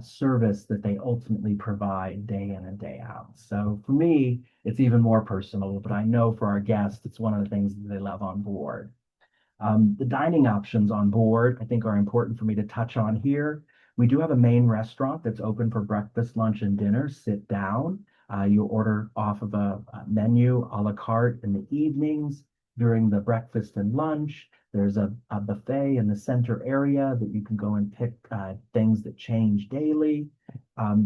S2: service that they ultimately provide day in and day out. So for me, it's even more personal, but I know for our guests, it's one of the things that they love on board. The dining options on board, I think, are important for me to touch on here. We do have a main restaurant that's open for breakfast, lunch, and dinner. Sit down. You order off of a menu a la carte in the evenings. During the breakfast and lunch, there's a buffet in the center area that you can go and pick things that change daily.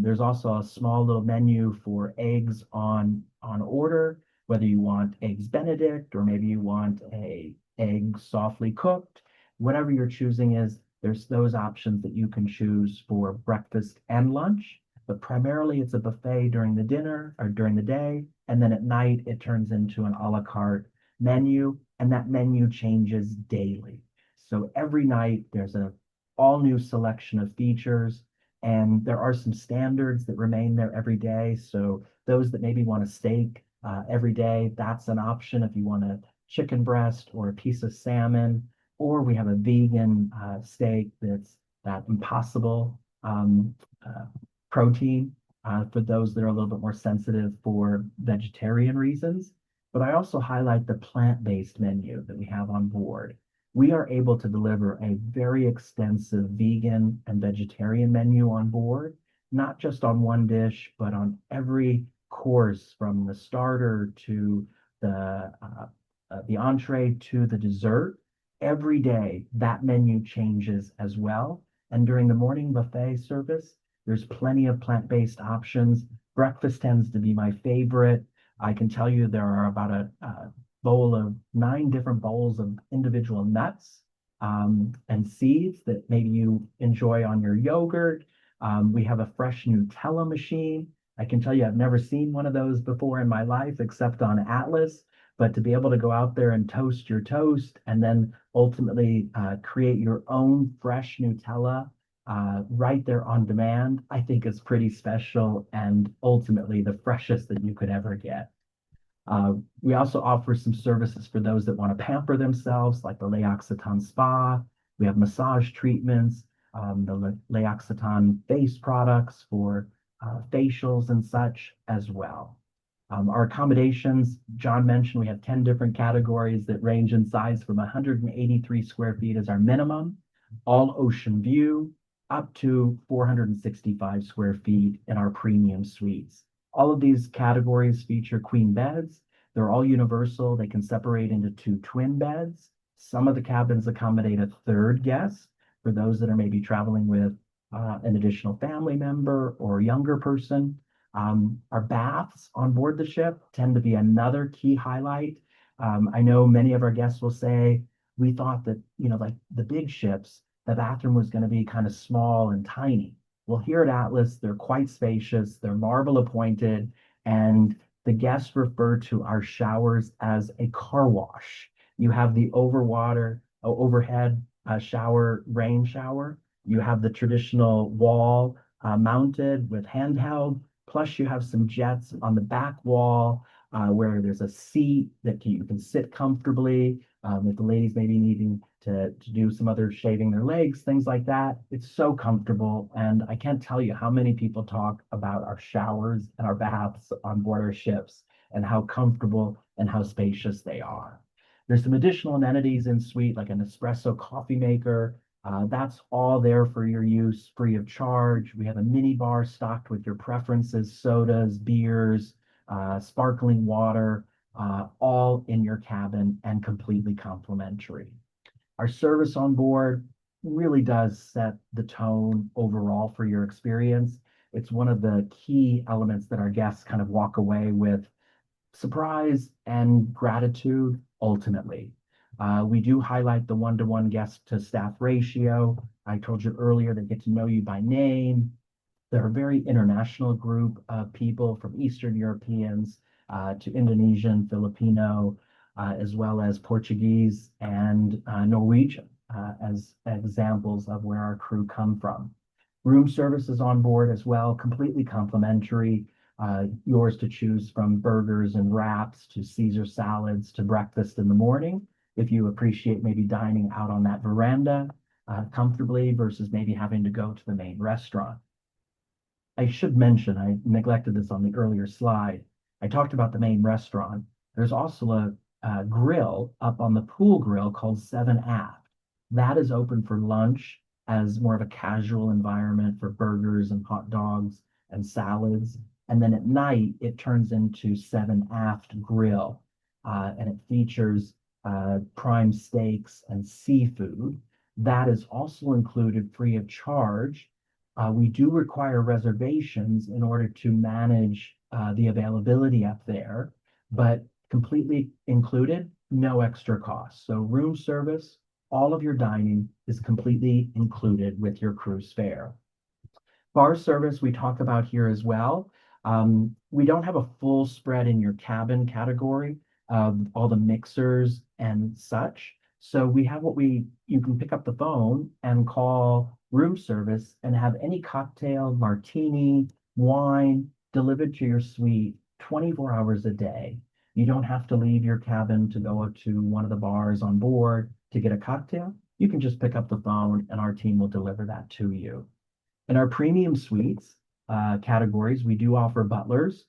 S2: There's also a small little menu for eggs on order. whether you want eggs Benedict or maybe you want a egg softly cooked, whatever your choosing is, there's those options that you can choose for breakfast and lunch. But primarily it's a buffet during the dinner or during the day. And then at night it turns into an a la carte menu, and that menu changes daily. So every night there's a all new selection of features, and there are some standards that remain there every day. So those that maybe want a steak every day, that's an option if you want a chicken breast or a piece of salmon, or we have a vegan steak that's that impossible uh, protein for those that are a little bit more sensitive for vegetarian reasons. But I also highlight the plant-based menu that we have on board. We are able to deliver a very extensive vegan and vegetarian menu on board, not just on one dish, but on every course from the starter to the entree to the dessert. Every day, that menu changes as well. And during the morning buffet service, there's plenty of plant-based options. Breakfast tends to be my favorite. I can tell you there are about a bowl of 9 different bowls of individual nuts and seeds that maybe you enjoy on your yogurt. We have a fresh Nutella machine. I can tell you I've never seen one of those before in my life except on Atlas, but to be able to go out there and toast your toast and then ultimately create your own fresh Nutella right there on demand, I think is pretty special and ultimately the freshest that you could ever get. We also offer some services for those that want to pamper themselves, like the L'Occitane Spa. We have massage treatments, the L'Occitane face products for facials and such as well. Our accommodations, John mentioned, we have 10 different categories that range in size from 183 square feet as our minimum, all ocean view, up to 465 square feet in our premium suites. All of these categories feature queen beds. They're all universal. They can separate into 2 twin beds. Some of the cabins accommodate a third guest for those that are maybe traveling with an additional family member or younger person. Our baths on board the ship tend to be another key highlight. I know many of our guests will say, we thought that, like the big ships, the bathroom was going to be kind of small and tiny. Well, here at Atlas, they're quite spacious, they're marble appointed, and the guests refer to our showers as a car wash. You have the overhead shower, rain shower. You have the traditional wall mounted with handheld. Plus, you have some jets on the back wall where there's a seat that you can sit comfortably. If the ladies maybe needing to do some other shaving their legs, things like that. It's so comfortable. And I can't tell you how many people talk about our showers and our baths on board our ships and how comfortable and how spacious they are. There's some additional amenities in suite, like an espresso coffee maker. That's all there for your use, free of charge. We have a mini bar stocked with your preferences, sodas, beers, sparkling water, all in your cabin and completely complimentary. Our service on board really does set the tone overall for your experience. It's one of the key elements that our guests kind of walk away with surprise and gratitude ultimately. We do highlight the one-to-one guest to staff ratio. I told you earlier they get to know you by name. They're a very international group of people from Eastern Europeans to Indonesian, Filipino, as well as Portuguese and Norwegian as examples of where our crew come from. Room services on board as well, completely complimentary. Yours to choose from burgers and wraps to Caesar salads to breakfast in the morning. If you appreciate maybe dining out on that veranda comfortably versus maybe having to go to the main restaurant. I should mention, I neglected this on the earlier slide. I talked about the main restaurant. There's also a grill up on the pool grill called 7 Aft. That is open for lunch as more of a casual environment for burgers and hot dogs and salads. And then at night, it turns into 7 Aft Grill, and it features prime steaks and seafood. That is also included free of charge. We do require reservations in order to manage the availability up there, but completely included, no extra cost. So room service, all of your dining is completely included with your cruise fare. Bar service we talk about here as well. We don't have a full spread in your cabin category of all the mixers and such. So we have what you can pick up the phone and call room service and have any cocktail, martini, wine delivered to your suite 24 hours a day. You don't have to leave your cabin to go to one of the bars on board to get a cocktail. You can just pick up the phone and our team will deliver that to you. In our premium suites categories, we do offer butlers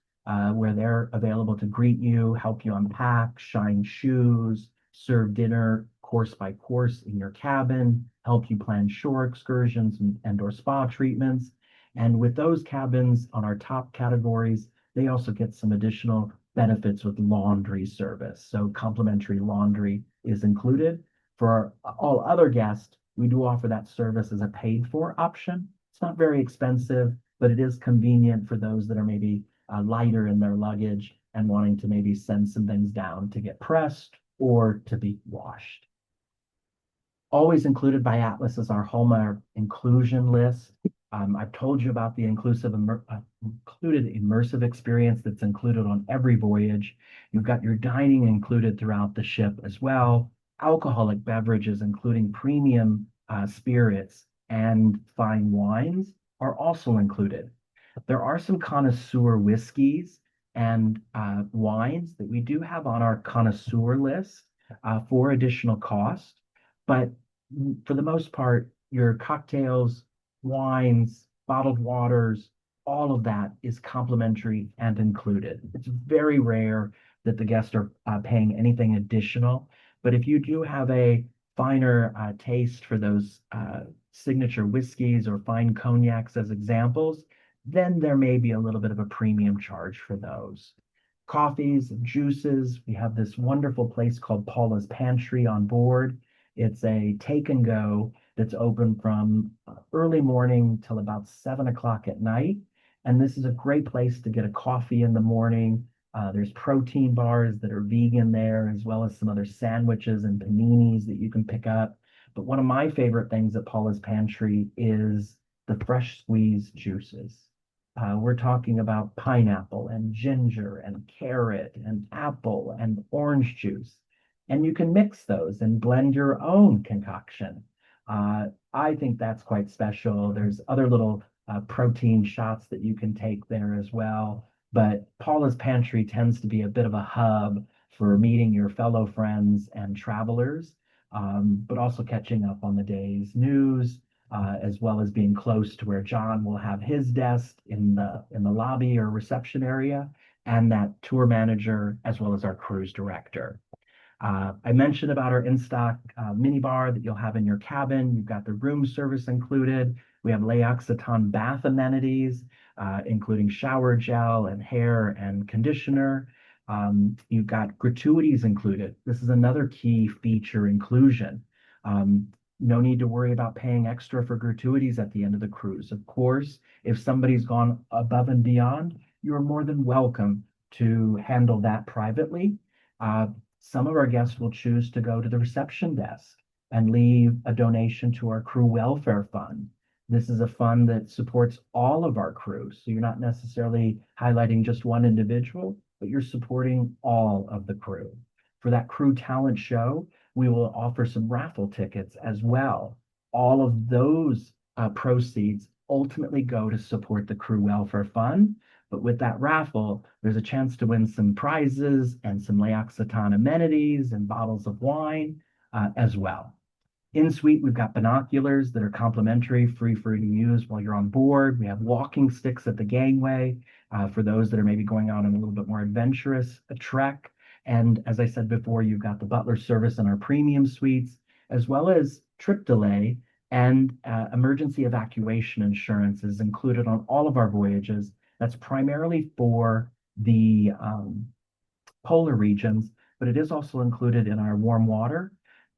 S2: where they're available to greet you, help you unpack, shine shoes, serve dinner course by course in your cabin, help you plan shore excursions and or spa treatments. And with those cabins on our top categories, they also get some additional benefits with laundry service. So complimentary laundry is included. For all other guests, we do offer that service as a paid for option. It's not very expensive, but it is convenient for those that are maybe lighter in their luggage and wanting to maybe send some things down to get pressed or to be washed. Always included by Atlas is our Hallmark inclusion list. I've told you about the included immersive experience that's included on every voyage. You've got your dining included throughout the ship as well. Alcoholic beverages, including premium spirits and fine wines, are also included. There are some connoisseur whiskeys and wines that we do have on our connoisseur list for additional cost. But for the most part, your cocktails, wines, bottled waters, all of that is complimentary and included. It's very rare that the guests are paying anything additional. But if you do have a finer taste for those signature whiskeys or fine cognacs as examples, then there may be a little bit of a premium charge for those. Coffees, juices, we have this wonderful place called Paula's Pantry on board. It's a take and go that's open from early morning till about 7 o'clock at night. And this is a great place to get a coffee in the morning. There's protein bars that are vegan there, as well as some other sandwiches and paninis that you can pick up. But one of my favorite things at Paula's Pantry is the fresh squeezed juices. We're talking about pineapple and ginger and carrot and apple and orange juice. And you can mix those and blend your own concoction. I think that's quite special. There's other little protein shots that you can take there as well. But Paula's Pantry tends to be a bit of a hub for meeting your fellow friends and travelers, but also catching up on the day's news, as well as being close to where John will have his desk in the lobby or reception area, and that tour manager, as well as our cruise director. I mentioned about our in-stock mini bar that you'll have in your cabin. You've got the room service included. We have L'Occitane bath amenities, including shower gel and hair and conditioner. You've got gratuities included. This is another key feature inclusion. No need to worry about paying extra for gratuities at the end of the cruise. Of course, if somebody's gone above and beyond, you're more than welcome to handle that privately. Some of our guests will choose to go to the reception desk and leave a donation to our crew welfare fund. This is a fund that supports all of our crew. So you're not necessarily highlighting just one individual, but you're supporting all of the crew. For that crew talent show, we will offer some raffle tickets as well. All of those proceeds ultimately go to support the crew welfare fund. But with that raffle, there's a chance to win some prizes and some L'Occitane amenities and bottles of wine as well. In suite, we've got binoculars that are complimentary, free for you to use while you're on board. We have walking sticks at the gangway for those that are maybe going on a little bit more adventurous trek. And as I said before, you've got the butler service in our premium suites, as well as trip delay and emergency evacuation insurance is included on all of our voyages. That's primarily for the polar regions, but it is also included in our warm water.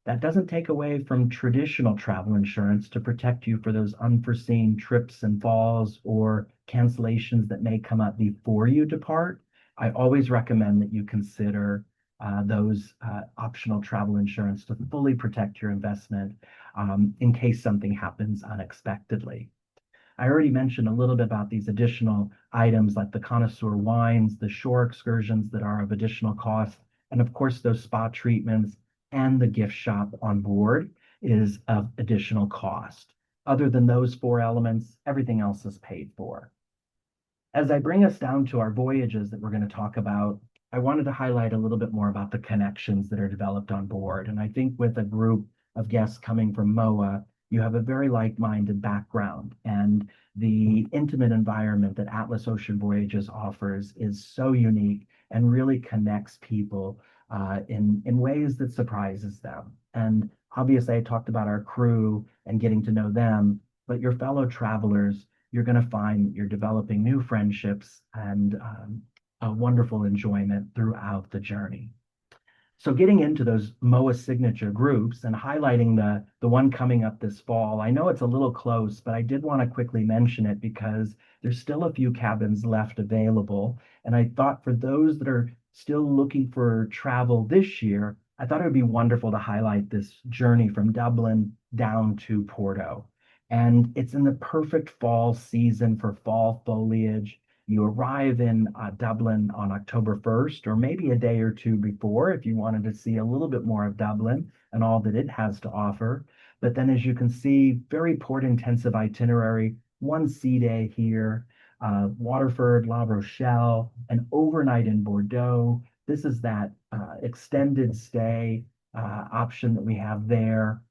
S2: That doesn't take away from traditional travel insurance to protect you for those unforeseen trips and falls or cancellations that may come up before you depart. I always recommend that you consider those optional travel insurance to fully protect your investment in case something happens unexpectedly. I already mentioned a little bit about these additional items like the connoisseur wines, the shore excursions that are of additional cost, and of course, those spa treatments and the gift shop on board is of additional cost. Other than those four elements, everything else is paid for. As I bring us down to our voyages that we're going to talk about, I wanted to highlight a little bit more about the connections that are developed on board. And I think with a group of guests coming from MOAA, you have a very like-minded background. And the intimate environment that Atlas Ocean Voyages offers is so unique and really connects people in ways that surprises them. And obviously, I talked about our crew and getting to know them, but your fellow travelers, you're going to find you're developing new friendships and a wonderful enjoyment throughout the journey. So getting into those MOAA signature groups and highlighting the one coming up this fall, I know it's a little close, but I did want to quickly mention it because there's still a few cabins left available. And I thought for those that are still looking for travel this year, I thought it would be wonderful to highlight this journey from Dublin down to Porto. And it's in the perfect fall season for fall foliage. You arrive in Dublin on October 1st, or maybe a day or two before if you wanted to see a little bit more of Dublin and all that it has to offer. But then, as you can see, very port intensive itinerary, one sea day here, Waterford, La Rochelle, an overnight in Bordeaux. This is that extended stay option that we have there.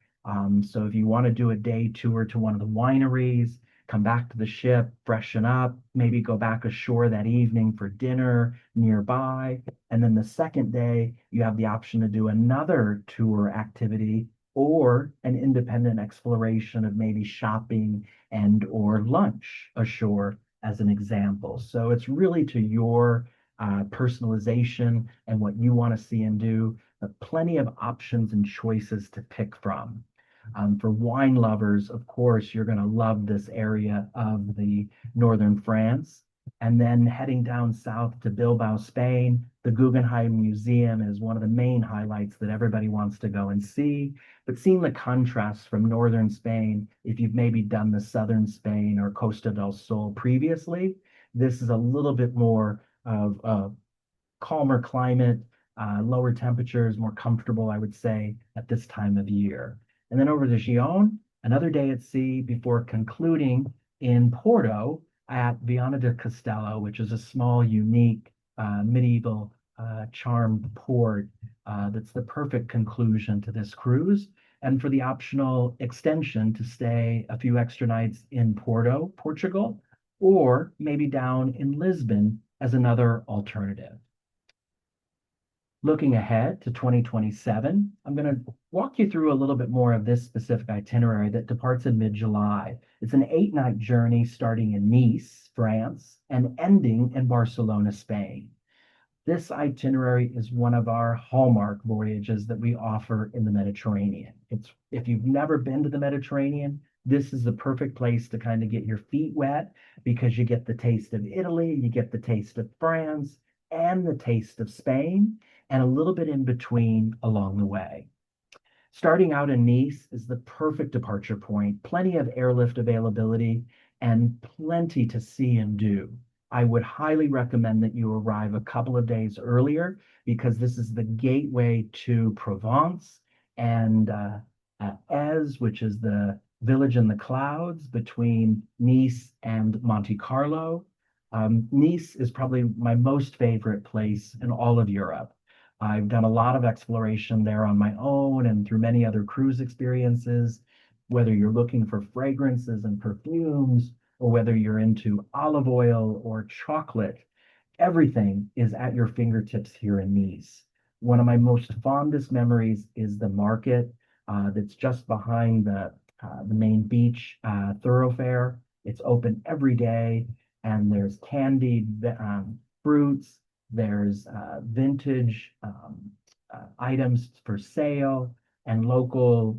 S2: So if you want to do a day tour to one of the wineries, come back to the ship, freshen up, maybe go back ashore that evening for dinner nearby. And then the second day, you have the option to do another tour activity or an independent exploration of maybe shopping and or lunch ashore as an example. So it's really to your personalization and what you want to see and do, but plenty of options and choices to pick from. For wine lovers, of course, you're going to love this area of the northern France. And then heading down south to Bilbao, Spain, the Guggenheim Museum is one of the main highlights that everybody wants to go and see. But seeing the contrast from northern Spain, if you've maybe done the southern Spain or Costa del Sol previously, this is a little bit more of a calmer climate, lower temperatures, more comfortable, I would say, at this time of year. And then over to Gijón, another day at sea before concluding in Porto at Viana de Castelo, which is a small, unique, medieval, charmed port that's the perfect conclusion to this cruise. And for the optional extension to stay a few extra nights in Porto, Portugal, or maybe down in Lisbon as another alternative. Looking ahead to 2027, I'm going to walk you through a little bit more of this specific itinerary that departs in mid-July. It's an 8-night journey starting in Nice, France, and ending in Barcelona, Spain. This itinerary is one of our hallmark voyages that we offer in the Mediterranean. If you've never been to the Mediterranean, this is the perfect place to kind of get your feet wet because you get the taste of Italy, you get the taste of France, and the taste of Spain, and a little bit in between along the way. Starting out in Nice is the perfect departure point, plenty of airlift availability, and plenty to see and do. I would highly recommend that you arrive a couple of days earlier because this is the gateway to Provence and Ez, which is the village in the clouds between Nice and Monte Carlo. Nice is probably my most favorite place in all of Europe. I've done a lot of exploration there on my own and through many other cruise experiences, whether you're looking for fragrances and perfumes, or whether you're into olive oil or chocolate, everything is at your fingertips here in Nice. One of my most fondest memories is the market that's just behind the main beach thoroughfare. It's open every day, and there's candied fruits, there's vintage items for sale, and local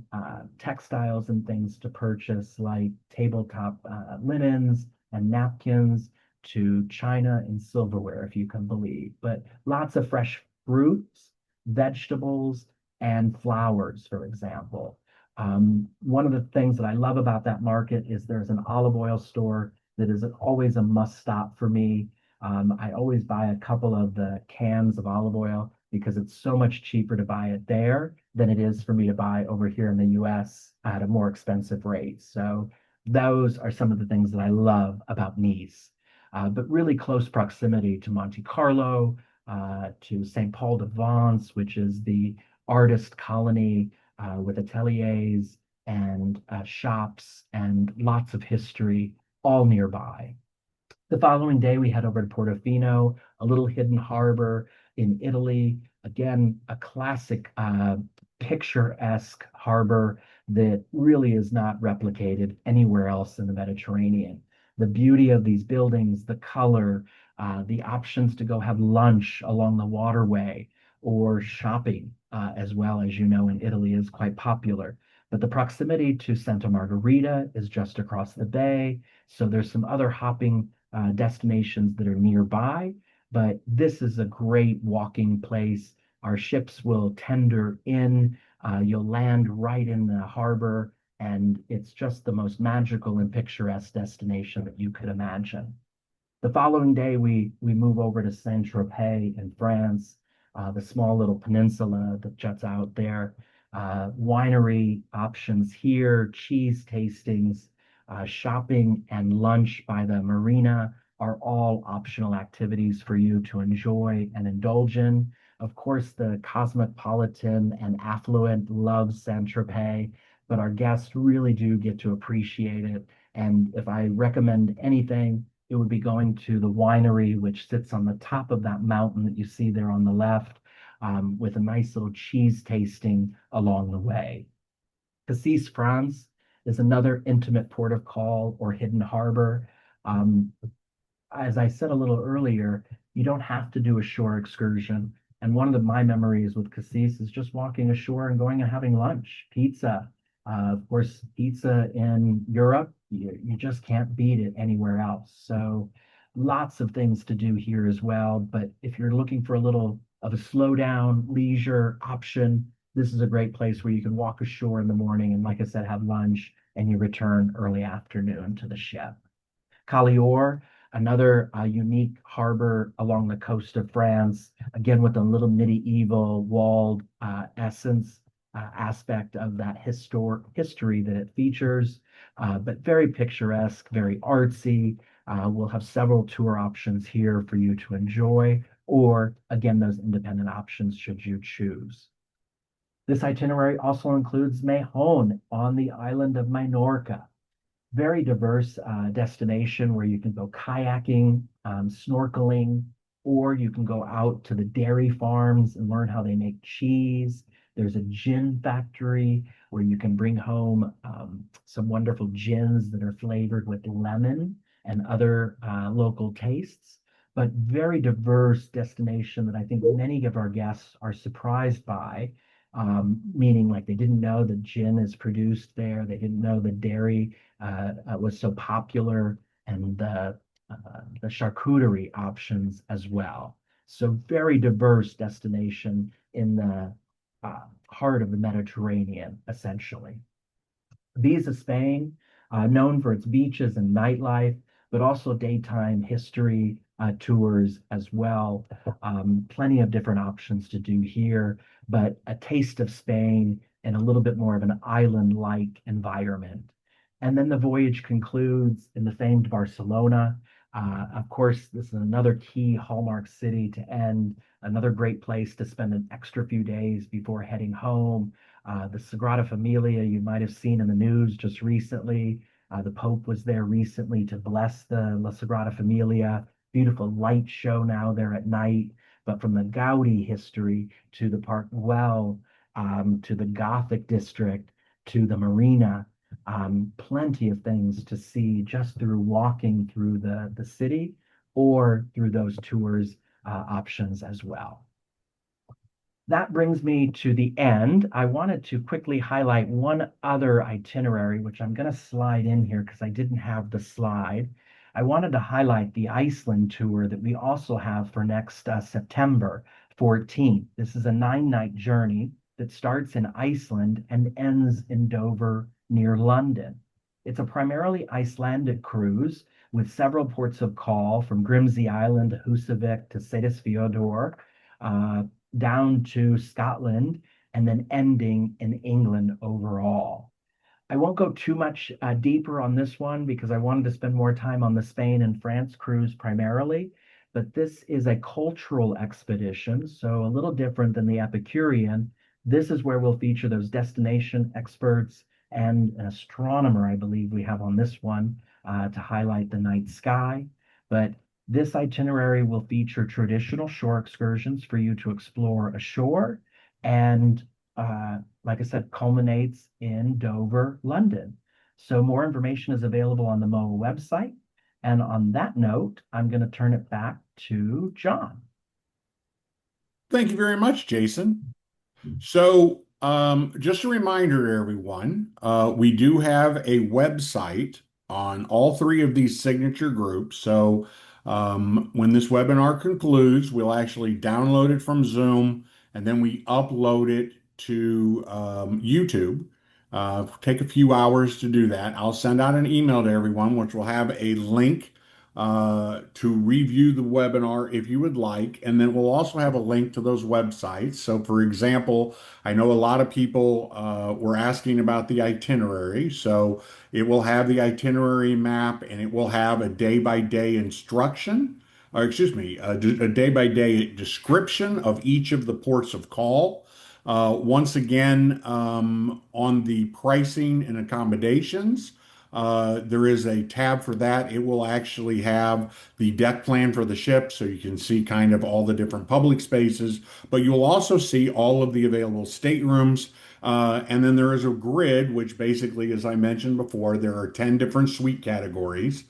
S2: textiles and things to purchase, like tabletop linens and napkins to china and silverware, if you can believe. But lots of fresh fruits, vegetables, and flowers, for example. One of the things that I love about that market is there's an olive oil store that is always a must stop for me. I always buy a couple of the cans of olive oil because it's so much cheaper to buy it there than it is for me to buy over here in the US at a more expensive rate. So those are some of the things that I love about Nice. But really close proximity to Monte Carlo, to St. Paul de Vence, which is the artist colony with ateliers and shops and lots of history all nearby. The following day, we head over to Portofino, a little hidden harbor in Italy. Again, a classic, picturesque harbor that really is not replicated anywhere else in the Mediterranean. The beauty of these buildings, the color, the options to go have lunch along the waterway or shopping, as well as you know, in Italy is quite popular. But the proximity to Santa Margherita is just across the bay. So there's some other hopping destinations that are nearby, but this is a great walking place. Our ships will tender in, you'll land right in the harbor, and it's just the most magical and picturesque destination that you could imagine. The following day, we move over to Saint-Tropez in France, the small little peninsula that juts out there. Winery options here, cheese tastings, shopping and lunch by the marina are all optional activities for you to enjoy and indulge in. Of course, the cosmopolitan and affluent love Saint-Tropez, but our guests really do get to appreciate it. And if I recommend anything, it would be going to the winery, which sits on the top of that mountain that you see there on the left, with a nice little cheese tasting along the way. Cassis, France is another intimate port of call or hidden harbor. Um, as I said a little earlier, you don't have to do a shore excursion. And one of my memories with Cassis is just walking ashore and going and having lunch, pizza. Of course, pizza in Europe, you just can't beat it anywhere else. So lots of things to do here as well. But if you're looking for a little of a slow down leisure option, this is a great place where you can walk ashore in the morning and, like I said, have lunch and you return early afternoon to the ship. Calior, another unique harbor along the coast of France, again with a little medieval walled essence aspect of that history that it features, but very picturesque, very artsy. We'll have several tour options here for you to enjoy, or again, those independent options should you choose. This itinerary also includes Mahon on the island of Minorca, very diverse destination where you can go kayaking, snorkeling, or you can go out to the dairy farms and learn how they make cheese. There's a gin factory where you can bring home some wonderful gins that are flavored with lemon and other local tastes. But very diverse destination that I think many of our guests are surprised by, meaning like they didn't know that gin is produced there. They didn't know the dairy was so popular, and the charcuterie options as well. So very diverse destination in the heart of the Mediterranean, essentially. Visa Spain, known for its beaches and nightlife, but also daytime history tours as well. Plenty of different options to do here, but a taste of Spain and a little bit more of an island-like environment. And then the voyage concludes in the famed Barcelona. Of course, this is another key hallmark city to end, another great place to spend an extra few days before heading home. The Sagrada Familia you might have seen in the news just recently. The Pope was there recently to bless the La Sagrada Familia. Beautiful light show now there at night. But from the Gaudi history to the Park Güell, to the Gothic district, to the marina, plenty of things to see just through walking through the city or through those tours options as well. That brings me to the end. I wanted to quickly highlight one other itinerary, which I'm going to slide in here because I didn't have the slide. I wanted to highlight the Iceland tour that we also have for next September 14th. This is a 9-night journey that starts in Iceland and ends in Dover near London. It's a primarily Icelandic cruise with several ports of call from Grimsey Island, Husavik to Seyðisfjörður, uh, down to Scotland, and then ending in England overall. I won't go too much deeper on this one because I wanted to spend more time on the Spain and France cruise primarily. But this is a cultural expedition, so a little different than the Epicurean. This is where we'll feature those destination experts and an astronomer, I believe we have on this one to highlight the night sky. But this itinerary will feature traditional shore excursions for you to explore ashore and like I said, culminates in Dover, London. So more information is available on the MOAA website. And on that note, I'm going to turn it back to John.
S1: Thank you very much, Jason. So, just a reminder to everyone, we do have a website on all three of these signature groups. So, when this webinar concludes, we'll actually download it from Zoom and then we upload it to YouTube. Take a few hours to do that. I'll send out an email to everyone, which will have a link to review the webinar if you would like. And then we'll also have a link to those websites. So, for example, I know a lot of people were asking about the itinerary. So, it will have the itinerary map and it will have a day-by-day instruction, or excuse me, a day-by-day description of each of the ports of call. Once again, on the pricing and accommodations, there is a tab for that. It will actually have the deck plan for the ship, so you can see kind of all the different public spaces, but you'll also see all of the available staterooms. And then there is a grid, which basically, as I mentioned before, there are 10 different suite categories,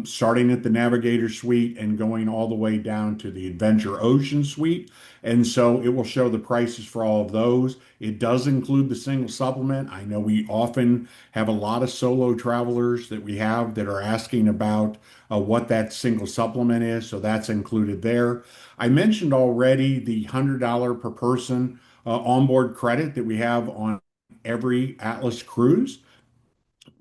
S1: starting at the Navigator Suite and going all the way down to the Adventure Ocean Suite. And so it will show the prices for all of those. It does include the single supplement. I know we often have a lot of solo travelers that we have that are asking about what that single supplement is. So that's included there. I mentioned already the $100 per person onboard credit that we have on every Atlas cruise.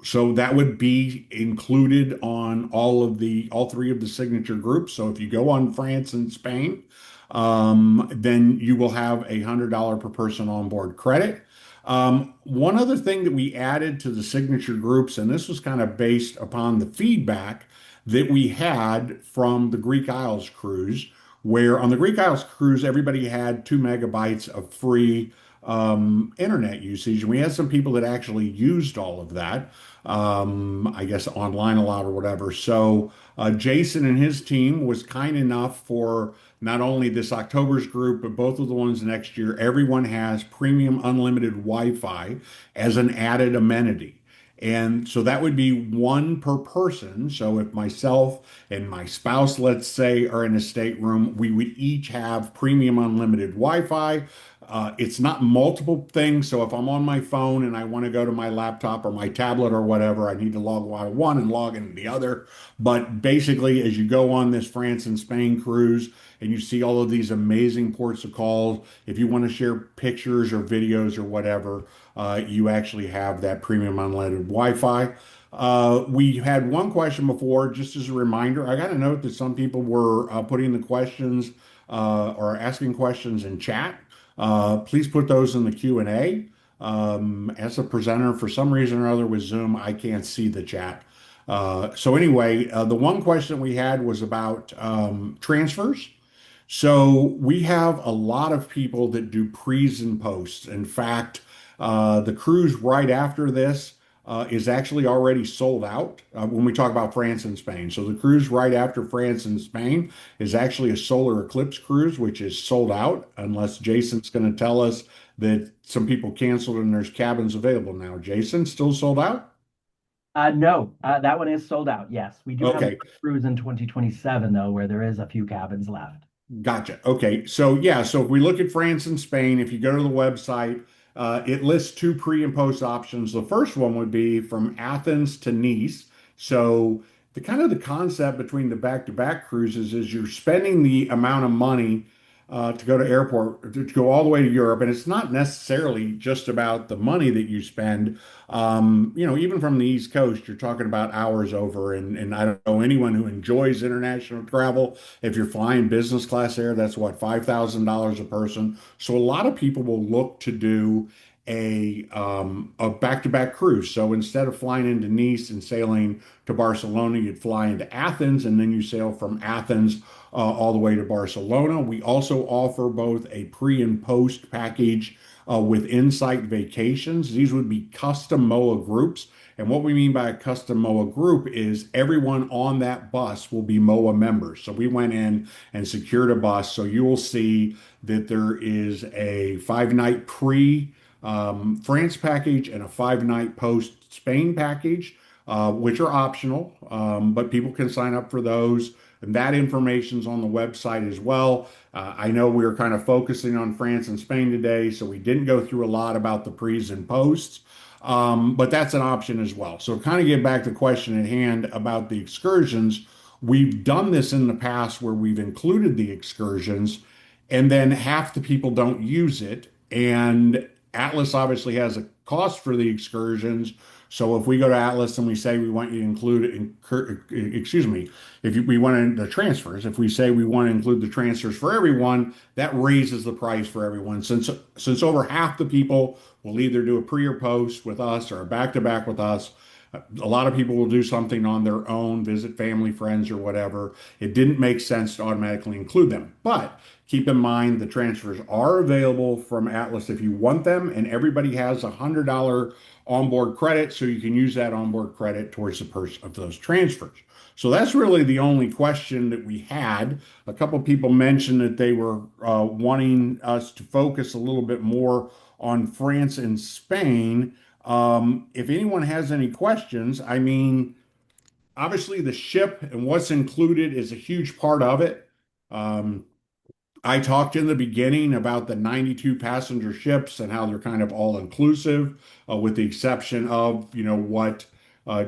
S1: So that would be included on all three of the signature groups. So if you go on France and Spain, then you will have $100 per person onboard credit. One other thing that we added to the signature groups, and this was kind of based upon the feedback that we had from the Greek Isles cruise, where on the Greek Isles cruise, everybody had 2 MB of free internet usage. And we had some people that actually used all of that, I guess online a lot or whatever. So Jason and his team was kind enough for not only this October's group, but both of the ones next year. Everyone has premium unlimited Wi-Fi as an added amenity. And so that would be one per person. So if myself and my spouse, let's say, are in a stateroom, we would each have premium unlimited Wi-Fi. It's not multiple things. So if I'm on my phone and I want to go to my laptop or my tablet or whatever, I need to log out of one and log into the other. But basically, as you go on this France and Spain cruise and you see all of these amazing ports of call, if you want to share pictures or videos or whatever, you actually have that premium unlimited Wi-Fi. We had one question before, just as a reminder. I got a note that some people were putting the questions or asking questions in chat. Please put those in the Q&A. As a presenter, for some reason or other with Zoom, I can't see the chat. So anyway, the one question we had was about transfers. So we have a lot of people that do pre's and posts. In fact, the cruise right after this is actually already sold out when we talk about France and Spain. So the cruise right after France and Spain is actually a solar eclipse cruise, which is sold out, unless Jason's going to tell us that some people canceled and there's cabins available now. Jason, still sold out?
S2: No, that one is sold out. Yes, we do have a
S1: Okay.
S2: cruise in 2027 though, where there is a few cabins left.
S1: Gotcha. Okay. So yeah, so if we look at France and Spain, if you go to the website, it lists two pre and post options. The first one would be from Athens to Nice. So the concept between the back-to-back cruises is you're spending the amount of money to go to airport to go all the way to Europe, and it's not necessarily just about the money that you spend. Even from the East Coast, you're talking about hours over, and I don't know anyone who enjoys international travel. If you're flying business class air, that's what, $5,000 a person. So a lot of people will look to do a back-to-back cruise. So instead of flying into Nice and sailing to Barcelona, you'd fly into Athens, and then you sail from Athens all the way to Barcelona. We also offer both a pre and post package with Insight Vacations. These would be custom MOAA groups. And what we mean by a custom MOAA group is everyone on that bus will be MOAA members. So we went in and secured a bus. So you will see that there is a 5 night pre France package and a 5 night post Spain package, which are optional, but people can sign up for those. And that information's on the website as well. I know we were kind of focusing on France and Spain today, so we didn't go through a lot about the pre's and posts, but that's an option as well. So, kind of get back to the question at hand about the excursions. We've done this in the past where we've included the excursions, and then half the people don't use it. And Atlas obviously has a cost for the excursions. So if we go to Atlas and we say we want you to excuse me, we want the transfers, if we say we want to include the transfers for everyone, that raises the price for everyone. Since over half the people will either do a pre or post with us or a back to back with us, a lot of people will do something on their own, visit family, friends, or whatever. It didn't make sense to automatically include them. But keep in mind the transfers are available from Atlas if you want them, and everybody has a $100 onboard credit, so you can use that onboard credit towards the purchase of those transfers. So that's really the only question that we had. A couple people mentioned that they were wanting us to focus a little bit more on France and Spain. If anyone has any questions, I mean, obviously the ship and what's included is a huge part of it. Um, I talked in the beginning about the 92 passenger ships and how they're kind of all inclusive, with the exception of, what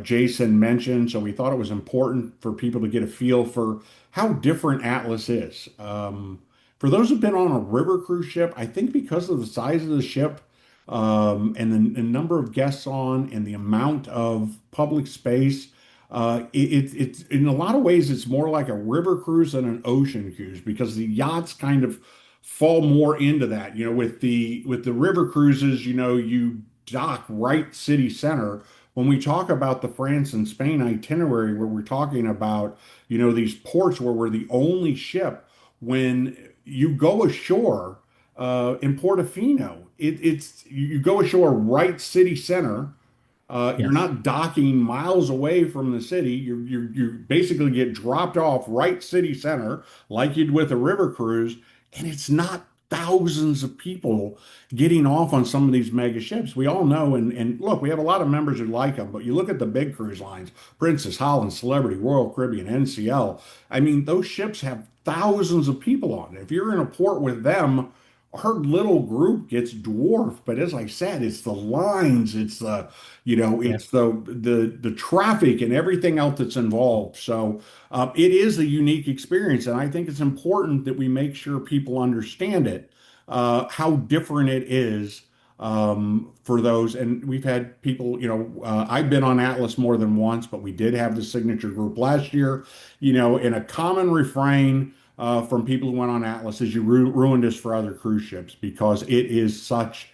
S1: Jason mentioned. So we thought it was important for people to get a feel for how different Atlas is. For those who've been on a river cruise ship, I think because of the size of the ship, and the number of guests on and the amount of public space, it's in a lot of ways it's more like a river cruise than an ocean cruise because the yachts kind of fall more into that. With the river cruises, you dock right city center. When we talk about the France and Spain itinerary, where we're talking about, these ports where we're the only ship, when you go ashore in Portofino, it's you go ashore right city center. You're
S2: Yes.
S1: not docking miles away from the city. You basically get dropped off right city center, like you'd with a river cruise, and it's not thousands of people getting off on some of these mega ships. We all know, and look, we have a lot of members who like them, but you look at the big cruise lines, Princess, Holland, Celebrity, Royal Caribbean, NCL. I mean, those ships have thousands of people on it. If you're in a port with them, our little group gets dwarfed. But as I said, it's the lines, it's the
S2: Yes.
S1: it's the traffic and everything else that's involved. So it is a unique experience, and I think it's important that we make sure people understand it, how different it is for those. And we've had people, I've been on Atlas more than once, but we did have the signature group last year. In a common refrain from people who went on Atlas is you ruined us for other cruise ships because it is such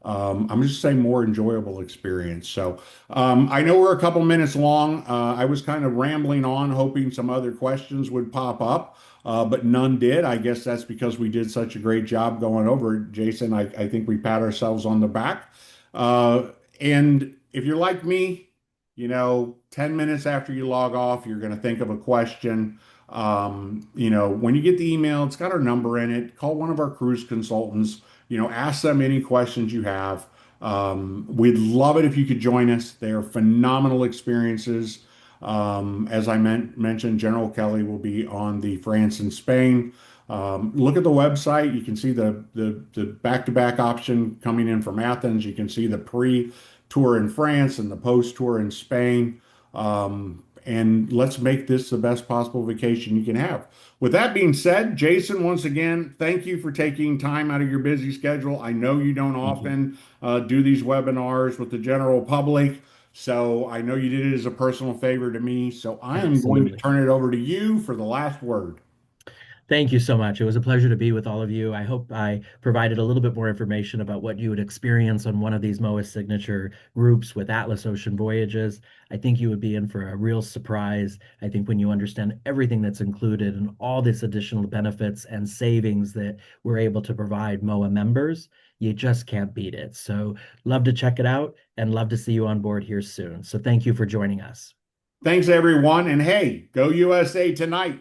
S1: I'm just saying more enjoyable experience. So I know we're a couple minutes long. I was kind of rambling on, hoping some other questions would pop up, but none did. I guess that's because we did such a great job going over it. Jason, I think we pat ourselves on the back. Uh, and if you're like me, 10 minutes after you log off, you're going to think of a question. When you get the email, it's got our number in it. Call one of our cruise consultants. Ask them any questions you have. We'd love it if you could join us. They are phenomenal experiences. As I mentioned, General Kelly will be on the France and Spain. Look at the website. You can see the back-to-back option coming in from Athens. You can see the pre-tour in France and the post-tour in Spain. and let's make this the best possible vacation you can have. With that being said, Jason, once again, thank you for taking time out of your busy schedule. I know you don't
S2: Thank you.
S1: often do these webinars with the general public, so I know you did it as a personal favor to me. So I am going to
S2: Absolutely.
S1: turn it over to you for the last word.
S2: Thank you so much. It was a pleasure to be with all of you. I hope I provided a little bit more information about what you would experience on one of these MOAA signature groups with Atlas Ocean Voyages. I think you would be in for a real surprise. I think when you understand everything that's included and all this additional benefits and savings that we're able to provide MOAA members, you just can't beat it. So, love to check it out and love to see you on board here soon. So, thank you for joining us.
S1: Thanks, everyone, and hey, go USA tonight.